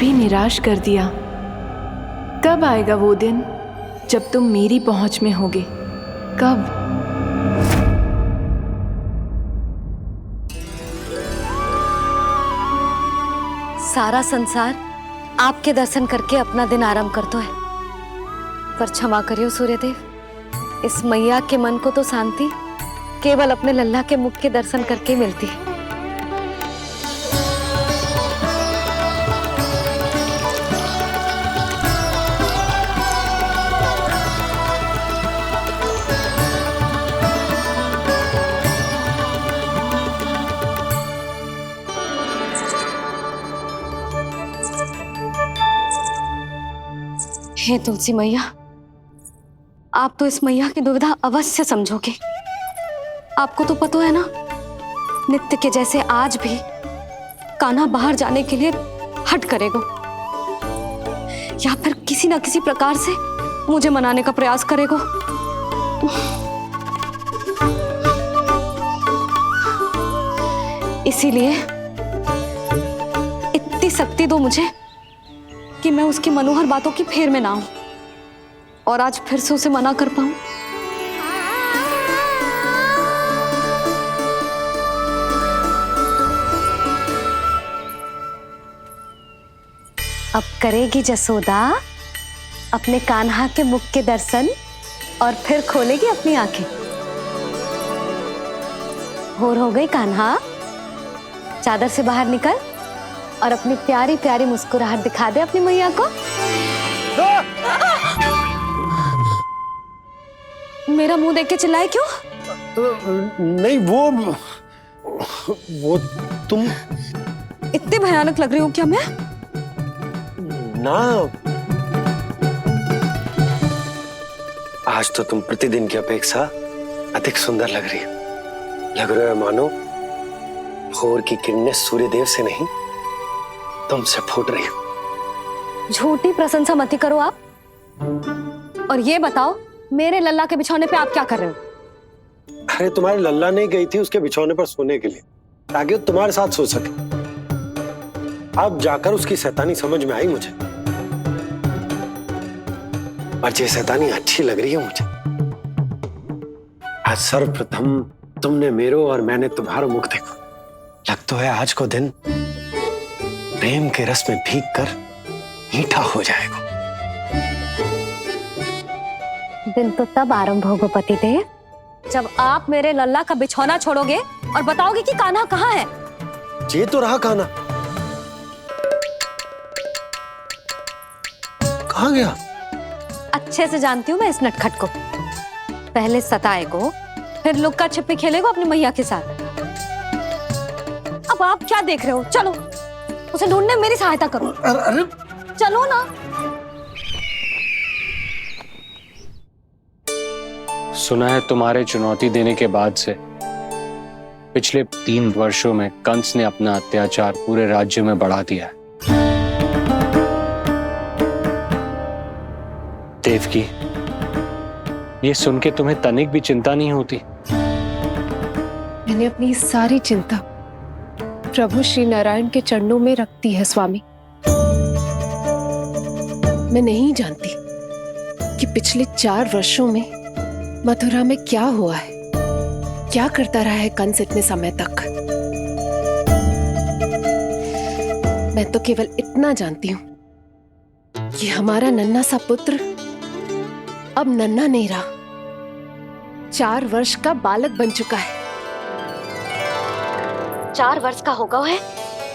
भी निराश कर दिया। कब आएगा वो दिन जब तुम मेरी पहुंच में होगे? कब? सारा संसार आपके दर्शन करके अपना दिन आरंभ करता है, पर क्षमा करियो सूर्यदेव, इस मैया के मन को तो शांति केवल अपने लल्ला के मुख के दर्शन करके मिलती है। हे तुलसी मैया, आप तो इस मैया की दुविधा अवश्य समझोगे। आपको तो पता है ना, नित्य के जैसे आज भी कान्हा बाहर जाने के लिए हट करेगा या फिर किसी ना किसी प्रकार से मुझे मनाने का प्रयास करेगा। इसीलिए इतनी शक्ति दो मुझे कि मैं उसकी मनोहर बातों की फेर में ना आऊं और आज फिर से उसे मना कर पाऊं। अब करेगी जसोदा अपने कान्हा के मुख के दर्शन और फिर खोलेगी अपनी आंखें। भोर हो गई कान्हा, चादर से बाहर निकल और अपनी प्यारी प्यारी मुस्कुराहट दिखा दे अपनी मैया को। मेरा मुंह देख के चिल्लाए क्यों? नहीं, वो तुम इतने भयानक लग रही हूँ क्या मैं? ना, आज तो तुम प्रतिदिन की अपेक्षा अधिक सुंदर लग रही हो। लग रहा है मानो भोर की किरणें सूर्यदेव से नहीं तुमसे फूट रही हो। झूठी प्रशंसा मत करो आप। और ये बताओ, मेरे लल्ला के बिछौने पे आप क्या कर रहे हो? अरे तुम्हारी लल्ला नहीं गई थी उसके बिछौने पर सोने के लिए, ताकि वो तुम्हारे साथ सो सके। अब जाकर उसकी शैतानी समझ में आई मुझे, और ये शैतानी अच्छी लग रही है मुझे। आज सर्वप्रथम तुमने मेरो और मैंने तुम्हारा मुख देखो। लग तो है आज को दिन प्रेम के रस में भीग कर मीठा हो जाएगा। दिन तो तब आरंभ होगा पतिदेव, जब आप मेरे लल्ला का बिछौना छोड़ोगे और बताओगे कि कान्हा कहाँ है। ये तो रहा कान्हा, कहाँ गया? अच्छे से जानती हूँ मैं इस नटखट को। पहले सताएगो, फिर लुक्का छिपी खेलेगो अपनी मैया के साथ। अब आप क्या देख रहे हो? चलो उसे ढूंढने में मेरी सहायता करो। अरे चलो ना। सुना है तुम्हारे चुनौती देने के बाद से पिछले 3 वर्षों में कंस ने अपना अत्याचार पूरे राज्य में बढ़ा दिया है। देवकी, ये सुन के तुम्हें तनिक भी चिंता नहीं होती? मैंने अपनी सारी चिंता प्रभु श्री नारायण के चरणों में रख दी है स्वामी। मैं नहीं जानती कि पिछले 4 वर्षों में मथुरा में क्या हुआ है, क्या करता रहा है कंस इतने समय तक। मैं तो केवल इतना जानती हूं कि हमारा नन्हा सा पुत्र अब नन्हा नहीं रहा, 4 वर्ष का बालक बन चुका है। 4 वर्ष का होगा है,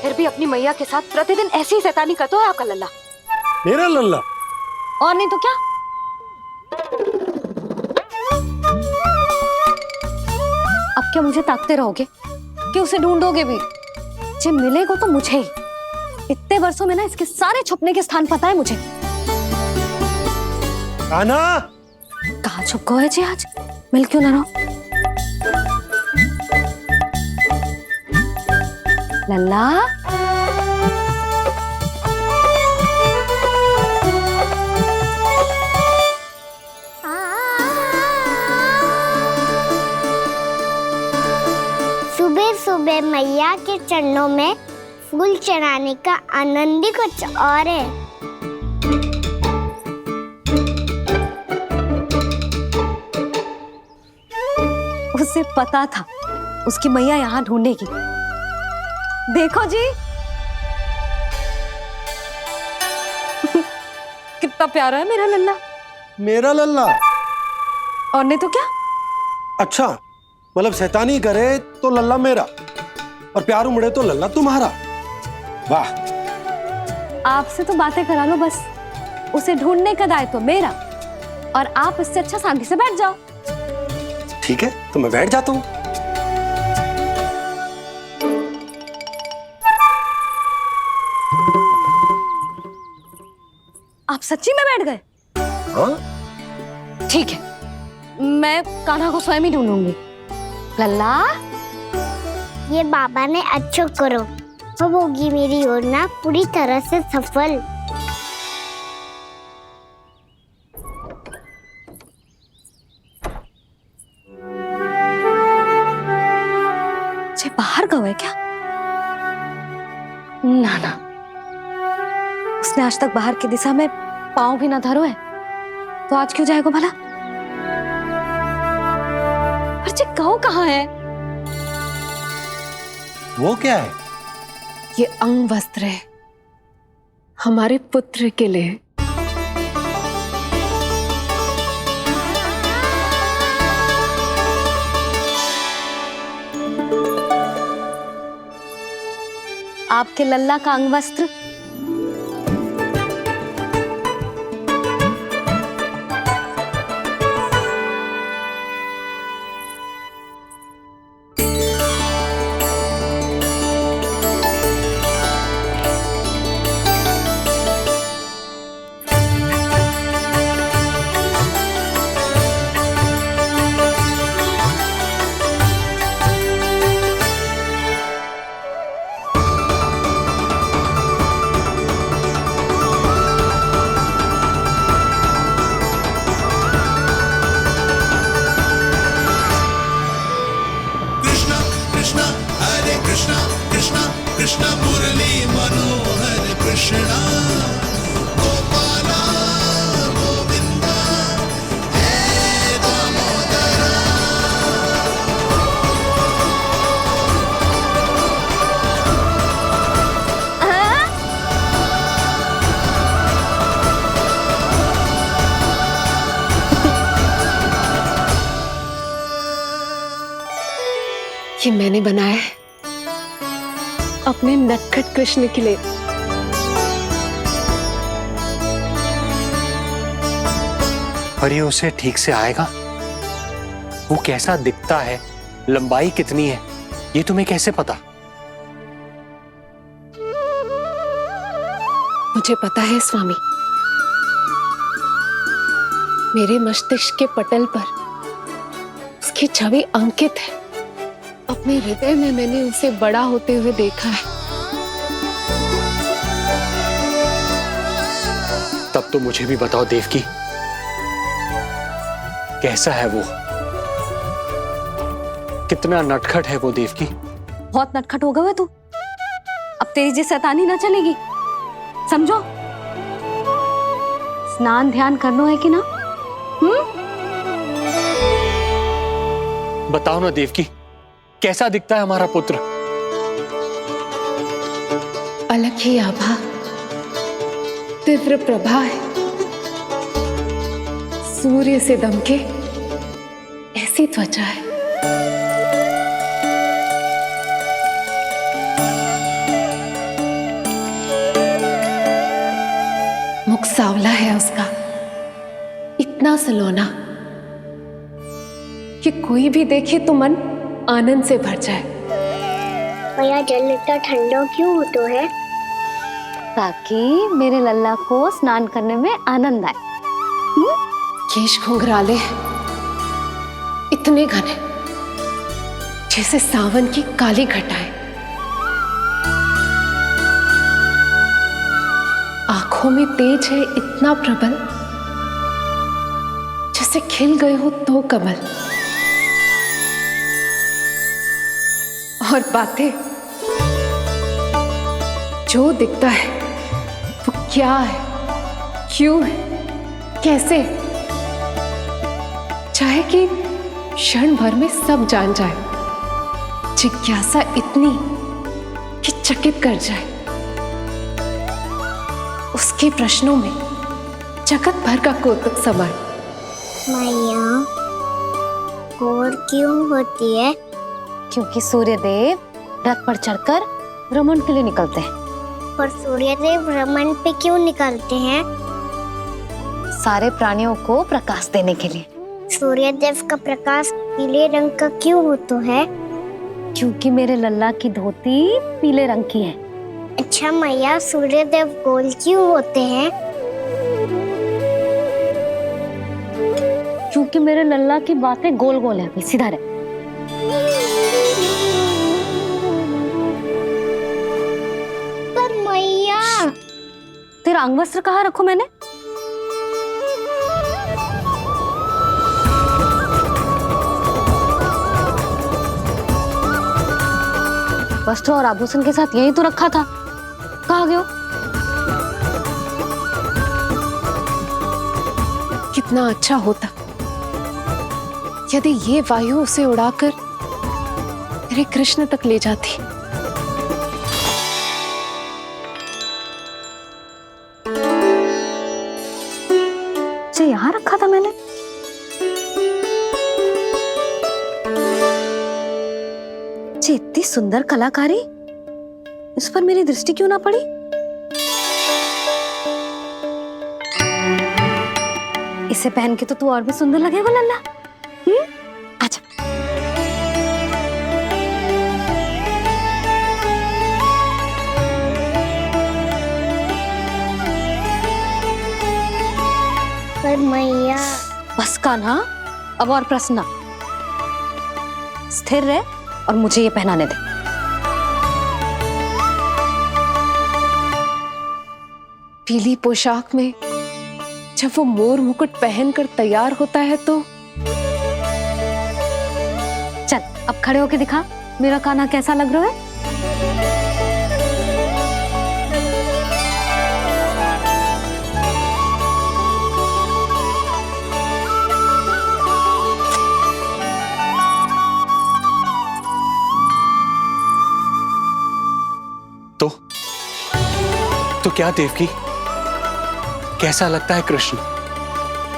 फिर भी अपनी मैया के साथ प्रतिदिन ऐसी ही शैतानी करता है आपका लल्ला। मेरा लल्ला? और नहीं तो क्या। अब क्या मुझे ताकते रहोगे कि उसे ढूंढोगे भी? जब मिलेगा तो मुझे ही। इतने वर्षों में ना इसके सारे छुपने के स्थान पता है मुझे। कान्हा! कहाँ छुप गए जी आज? मिल क्यों ना रहो? लल्ला, सुबह सुबह मैया के चरणों में फूल चढ़ाने का आनंद ही कुछ और है। उसे पता था उसकी मैया यहाँ ढूंढेगी। देखो जी कितना प्यारा है मेरा लल्ला। मेरा लल्ला? और नहीं तो क्या। अच्छा, मतलब शैतानी करे तो लल्ला मेरा और प्यार उमड़े तो लल्ला तुम्हारा। वाह। आपसे तो बातें करा लो बस, उसे ढूंढने का दायित्व मेरा, और आप इससे अच्छा शांति से बैठ जाओ। ठीक है, तो मैं बैठ जाता हूँ। आप सच्ची में बैठ गए? हाँ? ठीक है, मैं कान्हा को स्वयं ही ढूंढूंगी। लल्ला, ये बाबा ने अच्छा करो, अब होगी मेरी योजना पूरी तरह से सफल। जे बाहर गए क्या? ना ना, उसने आज तक बाहर की दिशा में पांव भी ना धरो है, तो आज क्यों जाएगा भला? पर जे कहो कहाँ है? वो क्या है? ये अंग वस्त्र है हमारे पुत्र के लिए। आपके लल्ला का अंग वस्त्र? कृष्ण मुरली मनोहर कृष्णा गोपाला गोविंदा हे दामोदरा। ये मैंने बनाया है अपने नटखट कृष्ण के लिए। पर ये उसे ठीक से आएगा? वो कैसा दिखता है, लंबाई कितनी है, ये तुम्हें कैसे पता? मुझे पता है स्वामी, मेरे मस्तिष्क के पटल पर उसकी छवि अंकित है। अपने हृदय में मैंने उसे बड़ा होते हुए देखा है। तब तो मुझे भी बताओ देवकी, कैसा है वो? कितना नटखट है वो देवकी? बहुत नटखट हो गए तू, अब तेरी जी शैतानी ना चलेगी, समझो। स्नान ध्यान करना है कि ना? बताओ ना देवकी, कैसा दिखता है हमारा पुत्र? अलग ही आभा, तीव्र प्रभा है, सूर्य से दमके ऐसी त्वचा है। मुख सांवला है उसका, इतना सलोना कि कोई भी देखे तो मन आनंद से भर जाए। भैया जल इतना ठंडा क्यों होता है? ताकि मेरे लल्ला को स्नान करने में आनंद आए। केश घुंघराले इतने घने जैसे सावन की काली घटाएं, आंखों में तेज है इतना प्रबल जैसे खिल गए हो दो कमल। और बातें जो दिखता है वो क्या है, क्यों है, कैसे, चाहे कि क्षण भर में सब जान जाए। जिज्ञासा इतनी कि चकित कर जाए। उसके प्रश्नों में जगत भर का कौतुक समाए। मैया और क्यों होती है? क्योंकि सूर्यदेव रथ पर चढ़कर भ्रमण के लिए निकलते हैं। पर सूर्यदेव भ्रमण पे क्यों निकलते हैं? सारे प्राणियों को प्रकाश देने के लिए। सूर्यदेव का प्रकाश पीले रंग का क्यों होता है? क्योंकि मेरे लल्ला की धोती पीले रंग की है। अच्छा मैया, सूर्यदेव गोल क्यों होते हैं? क्योंकि मेरे लल्ला की बातें गोल गोल है, सीधा रहे। पर मैया, तेरा अंगवस्त्र कहाँ रखो मैंने? वस्त्र और आभूषण के साथ यही तो रखा था, कहाँ गए हो? कितना अच्छा होता यदि ये वायु उसे उड़ाकर मेरे कृष्ण तक ले जाती। इसे यहाँ रखा था मैंने। इतनी सुंदर कलाकारी, इस पर मेरी दृष्टि क्यों ना पड़ी? इसे पहन के तो तू और भी सुंदर लगेगा लल्ला। आजा। पर मैया। बस कान्हा, अब और प्रश्न। स्थिर रह और मुझे ये पहनाने दे। पीली पोशाक में जब वो मोर मुकुट पहनकर तैयार होता है तो चल अब खड़े होके दिखा मेरा कान्हा कैसा लग रहा है। तो क्या देवकी, कैसा लगता है कृष्ण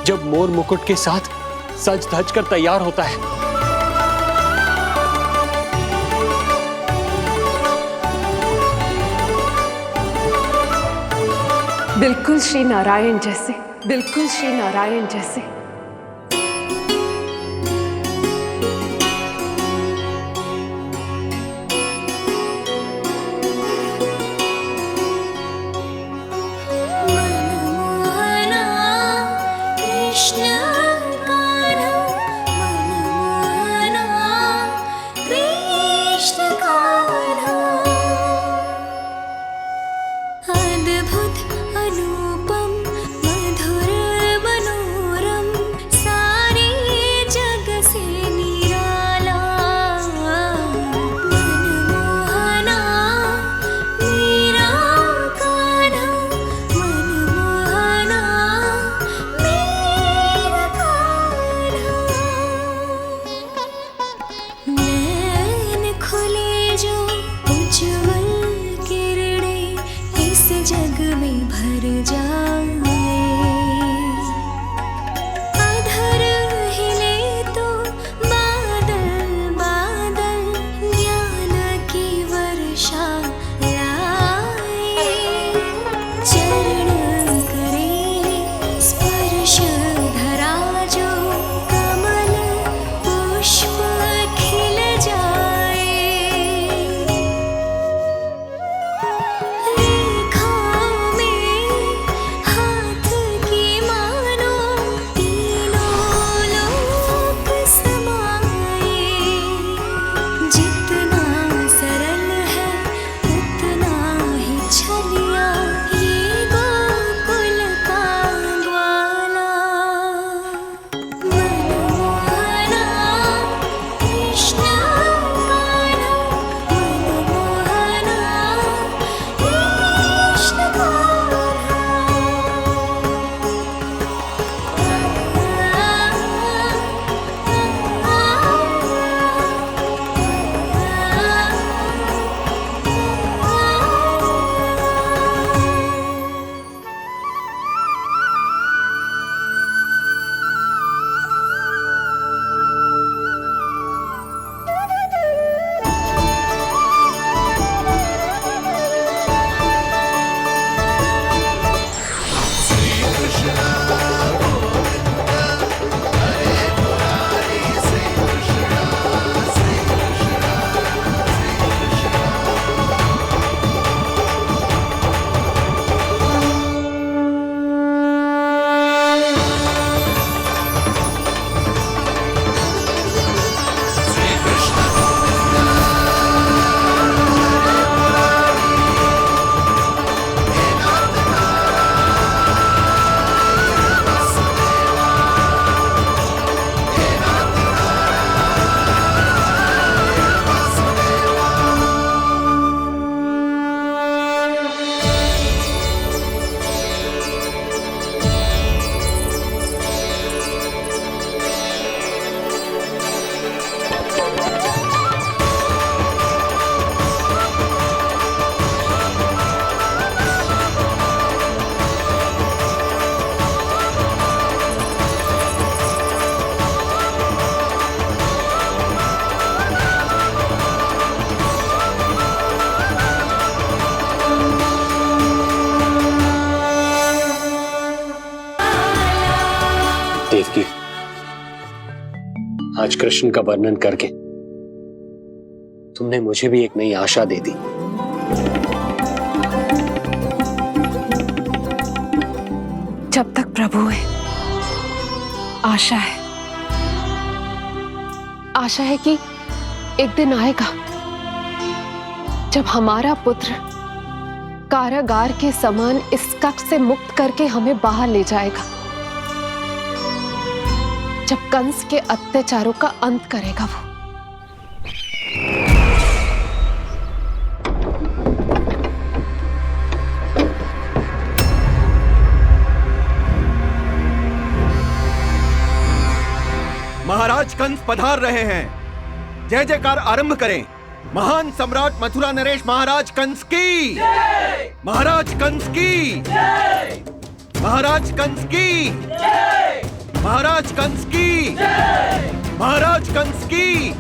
जब मोर मुकुट के साथ सज धज कर तैयार होता है? बिल्कुल श्री नारायण जैसे, बिल्कुल श्री नारायण जैसे। अद्भुत अनुपम मधुर मनोरम आज कृष्ण का वर्णन करके तुमने मुझे भी एक नई आशा दे दी। जब तक प्रभु है, आशा है। आशा है कि एक दिन आएगा जब हमारा पुत्र कारागार के समान इस कक्ष से मुक्त करके हमें बाहर ले जाएगा, जब कंस के अत्याचारों का अंत करेगा वो। महाराज कंस पधार रहे हैं। जय जयकार आरंभ करें। महान सम्राट मथुरा नरेश महाराज कंस की, महाराज कंस की, महाराज कंस की, महाराज कंस की, महाराज कंस की।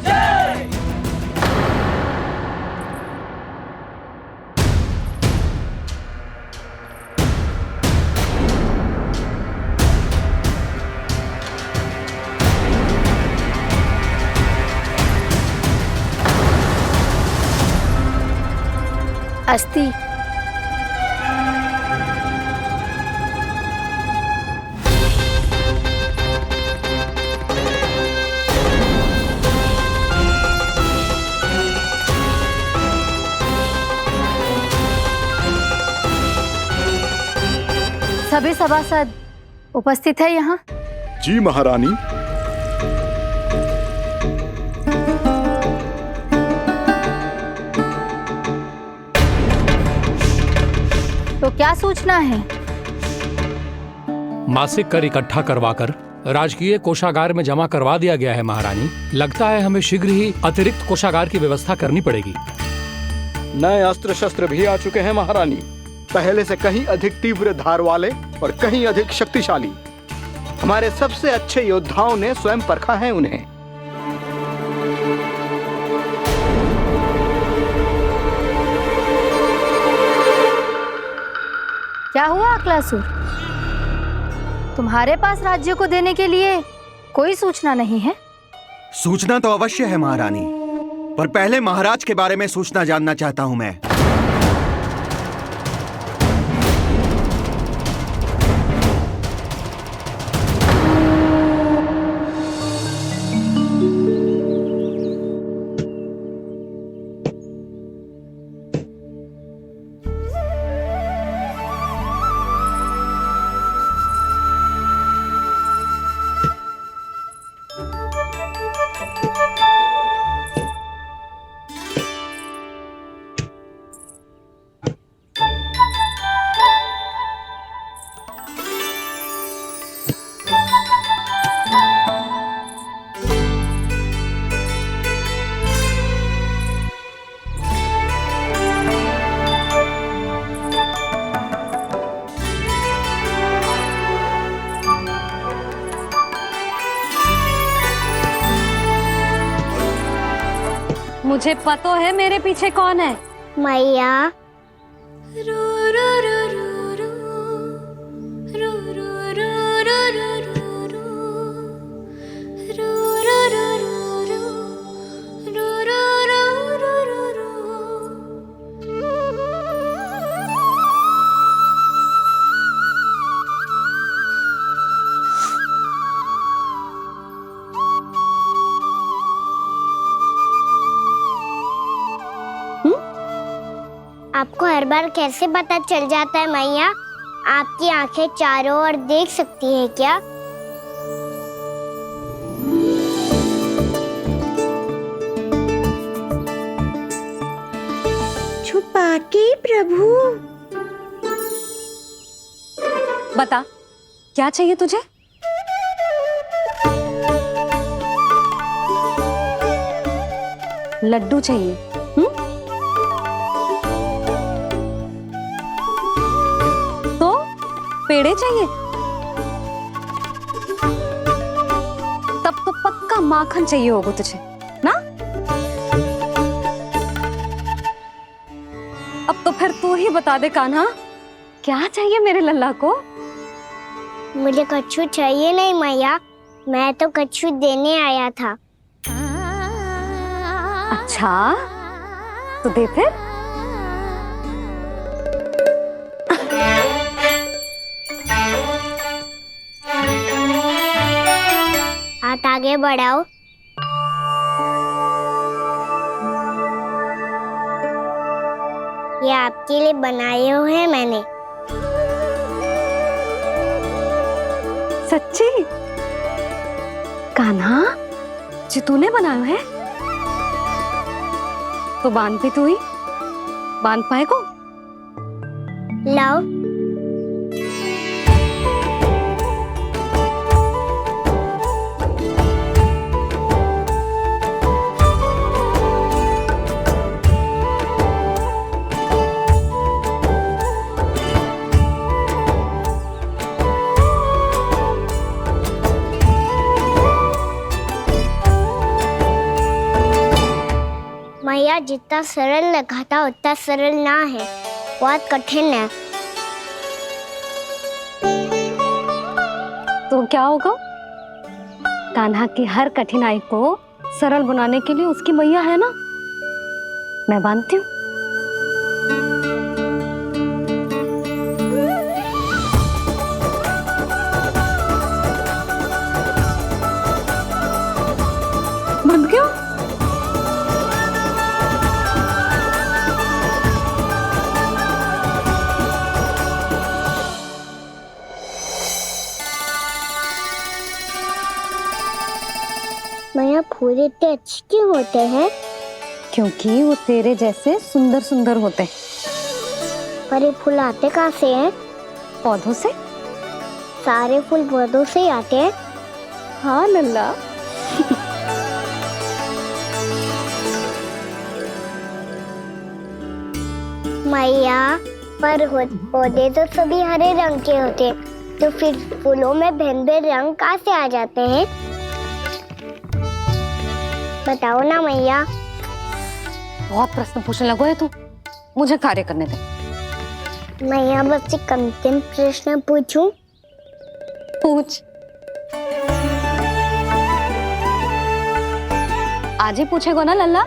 अस्ति। सभी सभासद उपस्थित है यहाँ? जी महारानी। तो क्या सूचना है? मासिक कर इकट्ठा करवाकर राजकीय कोषागार में जमा करवा दिया गया है महारानी। लगता है हमें शीघ्र ही अतिरिक्त कोषागार की व्यवस्था करनी पड़ेगी। नए अस्त्र शस्त्र भी आ चुके हैं महारानी, पहले से कहीं अधिक तीव्र धार वाले और कहीं अधिक शक्तिशाली। हमारे सबसे अच्छे योद्धाओं ने स्वयं परखा है उन्हें। क्या हुआ अक्लासुर? तुम्हारे पास राज्य को देने के लिए कोई सूचना नहीं है? सूचना तो अवश्य है महारानी, पर पहले महाराज के बारे में सूचना जानना चाहता हूं मैं। मुझे पता है मेरे पीछे कौन है। मैया। आपको हर बार कैसे पता चल जाता है मैया? आपकी आंखें चारों ओर देख सकती हैं क्या? छुपा के प्रभु। बता, क्या चाहिए तुझे? लड्डू चाहिए? तो पेड़े चाहिए? तब तो पक्का माखन चाहिए होगा तुझे ना? अब तो फिर तू ही बता दे कान्हा, क्या चाहिए मेरे लल्ला को? मुझे कच्छू चाहिए नहीं मैया, मैं तो कच्छू देने आया था। अच्छा तो दे फिर। हाथ आगे बढ़ाओ। ये आपके लिए बनाए हुए हैं मैंने। सच्ची? कान्हा जी तूने बनाया है? तो बांध भी तू ही बांध पाएगो? लाओ। मैया जितना सरल लगा था उतना सरल ना है, बहुत कठिन है। तो क्या होगा? कान्हा की हर कठिनाई को सरल बनाने के लिए उसकी मैया है ना, मैं बांधती हूँ। बंद क्यों? मैया फूल इतने अच्छे क्यों होते हैं? क्योंकि वो तेरे जैसे सुंदर सुंदर होते हैं। पर ये फूल आते कहाँ से हैं? पौधों से। सारे फूल पौधों से ही आते हैं? हाँ लल्ला। मैया पर पौधे तो सभी हरे रंग के होते हैं, तो फिर फूलों में भिन्न भिन्न रंग कहाँ से आ जाते हैं? बताओ ना मैया। बहुत प्रश्न पूछने लगो है तू, मुझे कार्य करने दे। मैया बस एक अंतिम प्रश्न पूछूं? पूछ। आज ही पूछेगो ना लल्ला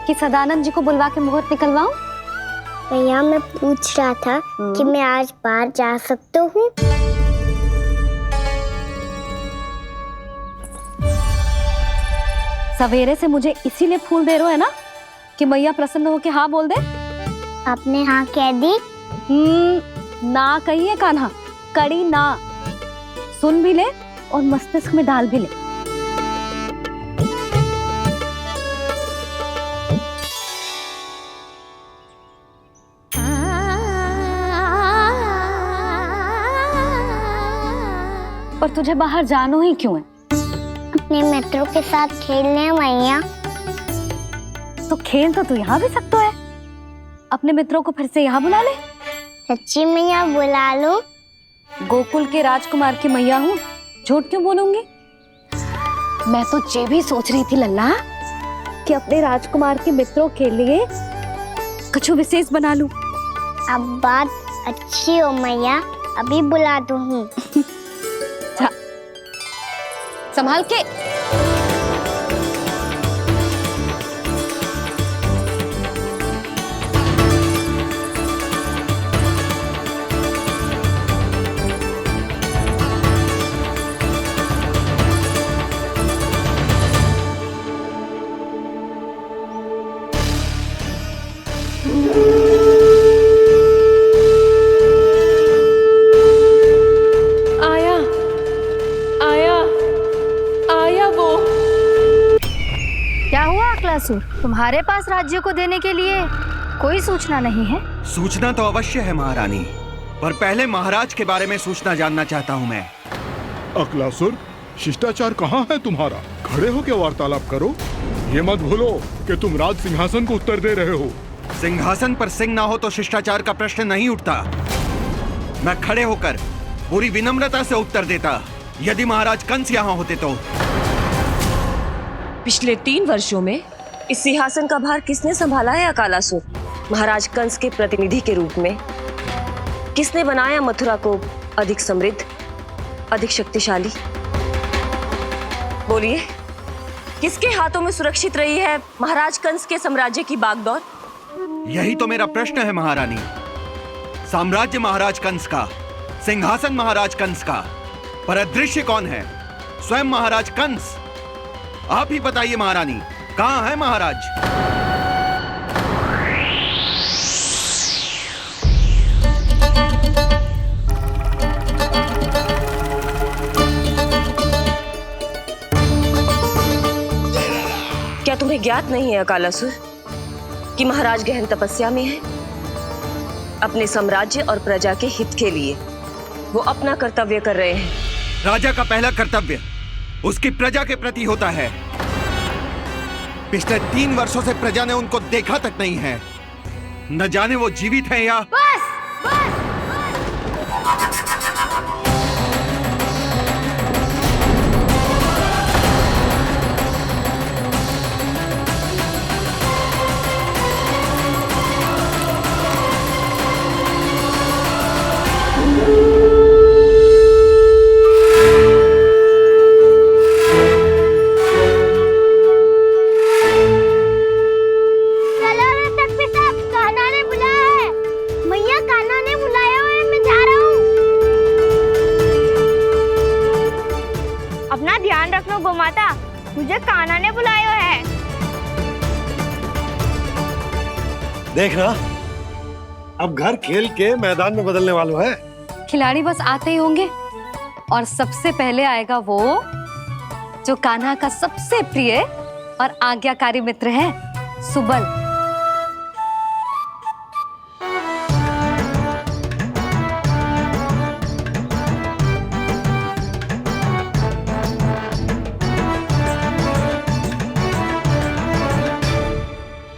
कि सदानंद जी को बुलवा के मुहूर्त निकलवाऊं? मैया मैं पूछ रहा था कि मैं आज बाहर जा सकता हूँ? सवेरे से मुझे इसीलिए फूल दे रहे हो है ना कि मैया प्रसन्न हो के हाँ बोल दे। आपने हाँ कह दी? ना कहिए कान्हा, कड़ी ना। सुन भी ले और मस्तिष्क में डाल भी ले। पर तुझे बाहर जानो ही क्यों है? अपने मित्रों के साथ खेलने मैया। तो खेल तो तू यहाँ भी सकता है, अपने मित्रों को फिर से यहाँ बुला ले। सच्ची मैया बुला लो। गोकुल के राजकुमार की मैया हूँ, झूठ क्यों बोलूंगी? मैं तो ये भी सोच रही थी लल्ला कि अपने राजकुमार के मित्रों के लिए कुछ विशेष बना लूं। अब बात अच्छी हो मैया, अभी बुला दूँ। संभाल के। तुम्हारे पास राज्य को देने के लिए कोई सूचना नहीं है? सूचना तो अवश्य है महारानी, पर पहले महाराज के बारे में सूचना जानना चाहता हूँ मैं। अकलासुर, शिष्टाचार कहाँ है तुम्हारा? खड़े होकर वार्तालाप करो। ये मत भूलो कि तुम राज सिंहासन को उत्तर दे रहे हो। सिंहासन पर सिंह ना हो तो शिष्टाचार का प्रश्न नहीं उठता। मैं खड़े होकर पूरी विनम्रता से उत्तर देता यदि महाराज कंस यहाँ होते तो। पिछले 3 वर्षों में इस सिंहासन का भार किसने संभाला है अकालासुर? महाराज कंस के प्रतिनिधि के रूप में किसने बनाया मथुरा को अधिक समृद्ध, अधिक शक्तिशाली? बोलिए, किसके हाथों में सुरक्षित रही है महाराज कंस के साम्राज्य की बागडोर? यही तो मेरा प्रश्न है महारानी। साम्राज्य महाराज कंस का, सिंहासन महाराज कंस का, पर अदृश्य कौन है? स्वयं महाराज कंस। आप ही बताइए महारानी, कहां है महाराज? क्या तुम्हें ज्ञात नहीं है अकालासुर कि महाराज गहन तपस्या में है? अपने साम्राज्य और प्रजा के हित के लिए वो अपना कर्तव्य कर रहे हैं। राजा का पहला कर्तव्य उसकी प्रजा के प्रति होता है। पिछले 3 वर्षों से प्रजा ने उनको देखा तक नहीं है। न जाने वो जीवित हैं या गोमाता, मुझे कान्हा ने बुलाया है। देखना, अब घर खेल के मैदान में बदलने वालों है। खिलाड़ी बस आते ही होंगे और सबसे पहले आएगा वो जो कान्हा का सबसे प्रिय और आज्ञाकारी मित्र है, सुबल।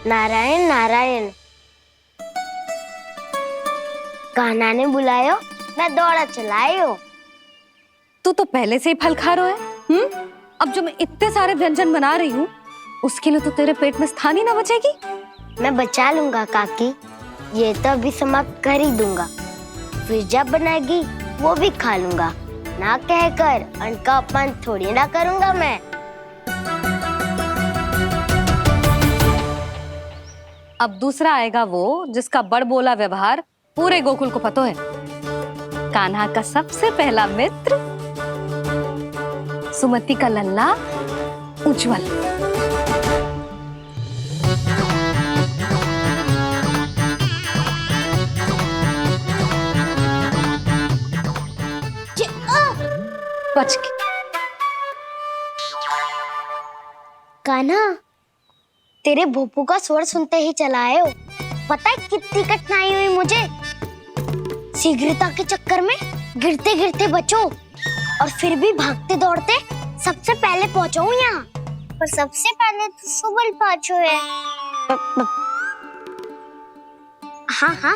नारायण नारायण, कान्हा ने बुलायो, मैं दौड़ा चलायो। तू तो पहले से ही फल खा रहा है। अब जो मैं इतने सारे व्यंजन बना रही हूँ उसके लिए तो तेरे पेट में स्थान ही ना बचेगी। मैं बचा लूंगा काकी, ये तो अभी समाप्त कर ही दूंगा, फिर जब बनाएगी वो भी खा लूंगा। ना कहकर अन्न का अपमान थोड़ी ना करूंगा मैं। अब दूसरा आएगा वो जिसका बड़बोला व्यवहार पूरे गोकुल को पता है, कान्हा का सबसे पहला मित्र, सुमति का लल्ला उज्जवल। बच के। कान्हा, तेरे भोपू का स्वर सुनते ही चला आए हो। पता है कितनी कठिनाई हुई मुझे। शीघ्रता के चक्कर में गिरते गिरते बचो और फिर भी भागते दौड़ते सबसे पहले पहुंचो यहाँ। पर सबसे पहले तो सुबल पहुंचो है। हाँ हाँ,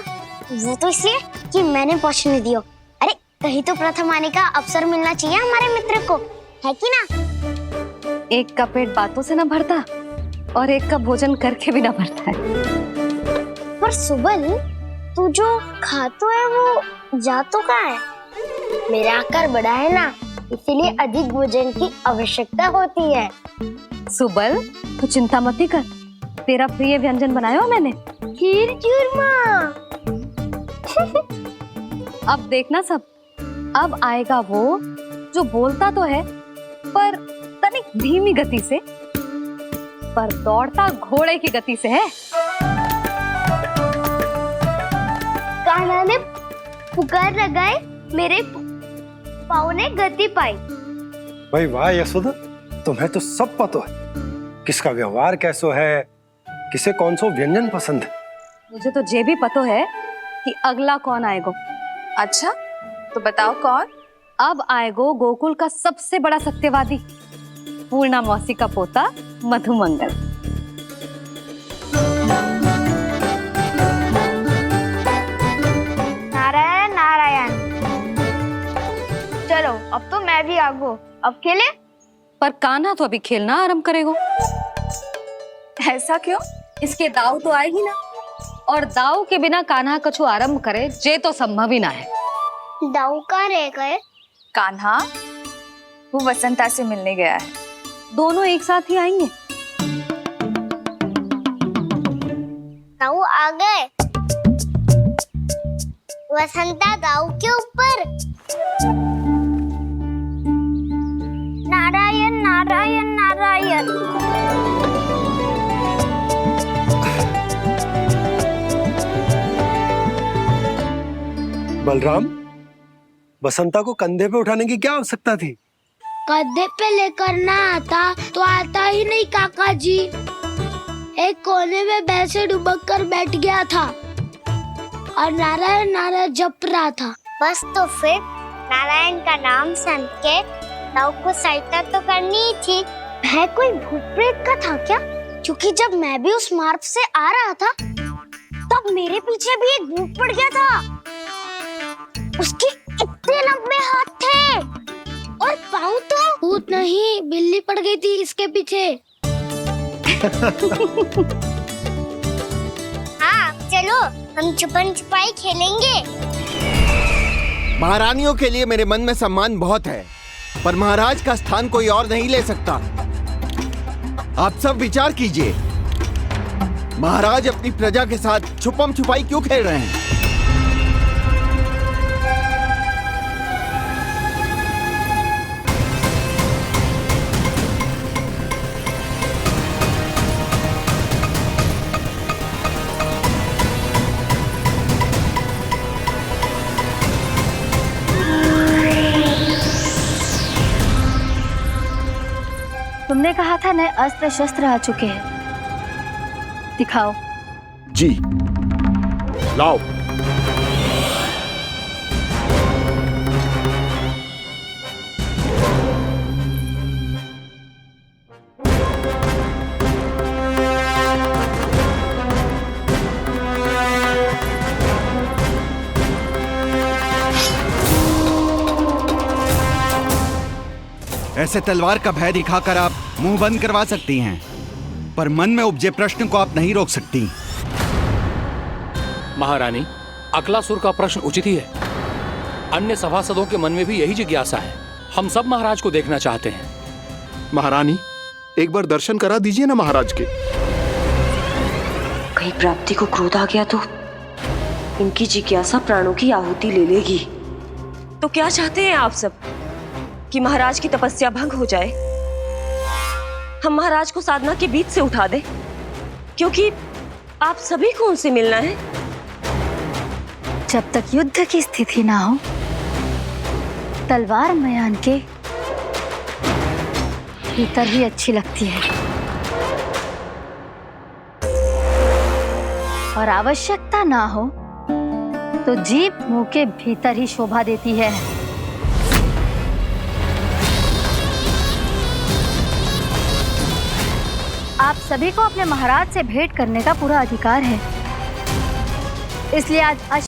वो तो इसलिए कि मैंने पहुंचने दियो। अरे कहीं तो प्रथम आने का अवसर मिलना चाहिए हमारे मित्र को, है कि ना? एक का पेट बातों से ना भरता और एक का भोजन करके भी ना भरता है। पर सुबल, तू जो खातो है वो जातो का है। मेरा आकार बड़ा है ना, इसीलिए अधिक भोजन की आवश्यकता होती है। सुबल, तू चिंता मत कर, तेरा प्रिय व्यंजन बनाया हो मैंने, खीर चूरमा। अब देखना सब, अब आएगा वो जो बोलता तो है पर तनिक धीमी गति से, पर दौड़ता घोड़े की गति से है। कान्हा ने पुकार लगाए, मेरे पाँव ने गति पाई। भाई वाह यशोदा, तुम्हें तो सब पता है, किसका व्यवहार कैसो है, किसे कौन सा व्यंजन पसंद है। मुझे तो ये भी पता है कि अगला कौन आएगा। अच्छा, तो बताओ कौन? अब आएगो गोकुल का सबसे बड़ा सत्यवादी, पूर्णा मौसी का पोता मधुमंगल। नारायण नारायण। चलो अब तो मैं भी आगो, अब खेले। पर कान्हा तो अभी खेलना आरंभ करेगो। ऐसा क्यों? इसके दाव तो आएगी ना, और दाव के बिना कान्हा कछु आरंभ करे जे तो संभव ही ना है। दाव कहाँ रह गए? कान्हा वो वसंता से मिलने गया है, दोनों एक साथ ही आएंगे। दाऊ आ गए। वसंता दाऊ के ऊपर। नारायण नारायण नारायण। बलराम, वसंता को कंधे पे उठाने की क्या आवश्यकता थी? कंधे पे लेकर ना आता तो आता ही नहीं काका जी। एक कोने में वैसे डुबक कर बैठ गया था और नारायण नारायण जप रहा था। बस तो फिर नारायण का नाम सुन के दाऊ को सहायता तो करनी ही थी। वह कोई भूत प्रेत का था क्या? क्योंकि जब मैं भी उस मार्ग से आ रहा था तब मेरे पीछे भी एक भूत पड़ गया था। उसके इतने लंबे हाथ थे और पाँव तो भूत नहीं, बिल्ली पड़ गई थी इसके पीछे। हाँ चलो हम छुपन छुपाई खेलेंगे। महारानियों के लिए मेरे मन में सम्मान बहुत है, पर महाराज का स्थान कोई और नहीं ले सकता। आप सब विचार कीजिए, महाराज अपनी प्रजा के साथ छुपम छुपाई क्यों खेल रहे हैं? तुमने कहा था नए अस्त्र शस्त्र आ चुके हैं, दिखाओ। जी लाओ। ऐसे तलवार का भय दिखाकर आप मुंह बंद करवा सकती हैं, पर मन में उपजे प्रश्न को आप नहीं रोक सकती। महारानी, अकलासुर का प्रश्न उचित ही है। अन्य सभासदों के मन में भी यही जिज्ञासा है। हम सब महाराज को देखना चाहते हैं। महारानी, एक बार दर्शन करा दीजिए ना महाराज के। कहीं प्राप्ति को क्रोध आ गया तो इनकी जिज्ञासा प्राणों की आहुति ले लेगी। तो क्या चाहते हैं आप सब? कि महाराज की तपस्या भंग हो जाए? हम महाराज को साधना के बीच से उठा दें? क्योंकि आप सभी को उनसे मिलना है। जब तक युद्ध की स्थिति ना हो, तलवार मयान के भीतर ही अच्छी लगती है और आवश्यकता ना हो तो जीभ मुंह के भीतर ही शोभा देती है। आप सभी को अपने महाराज से भेंट करने का पूरा अधिकार है, इसलिए आज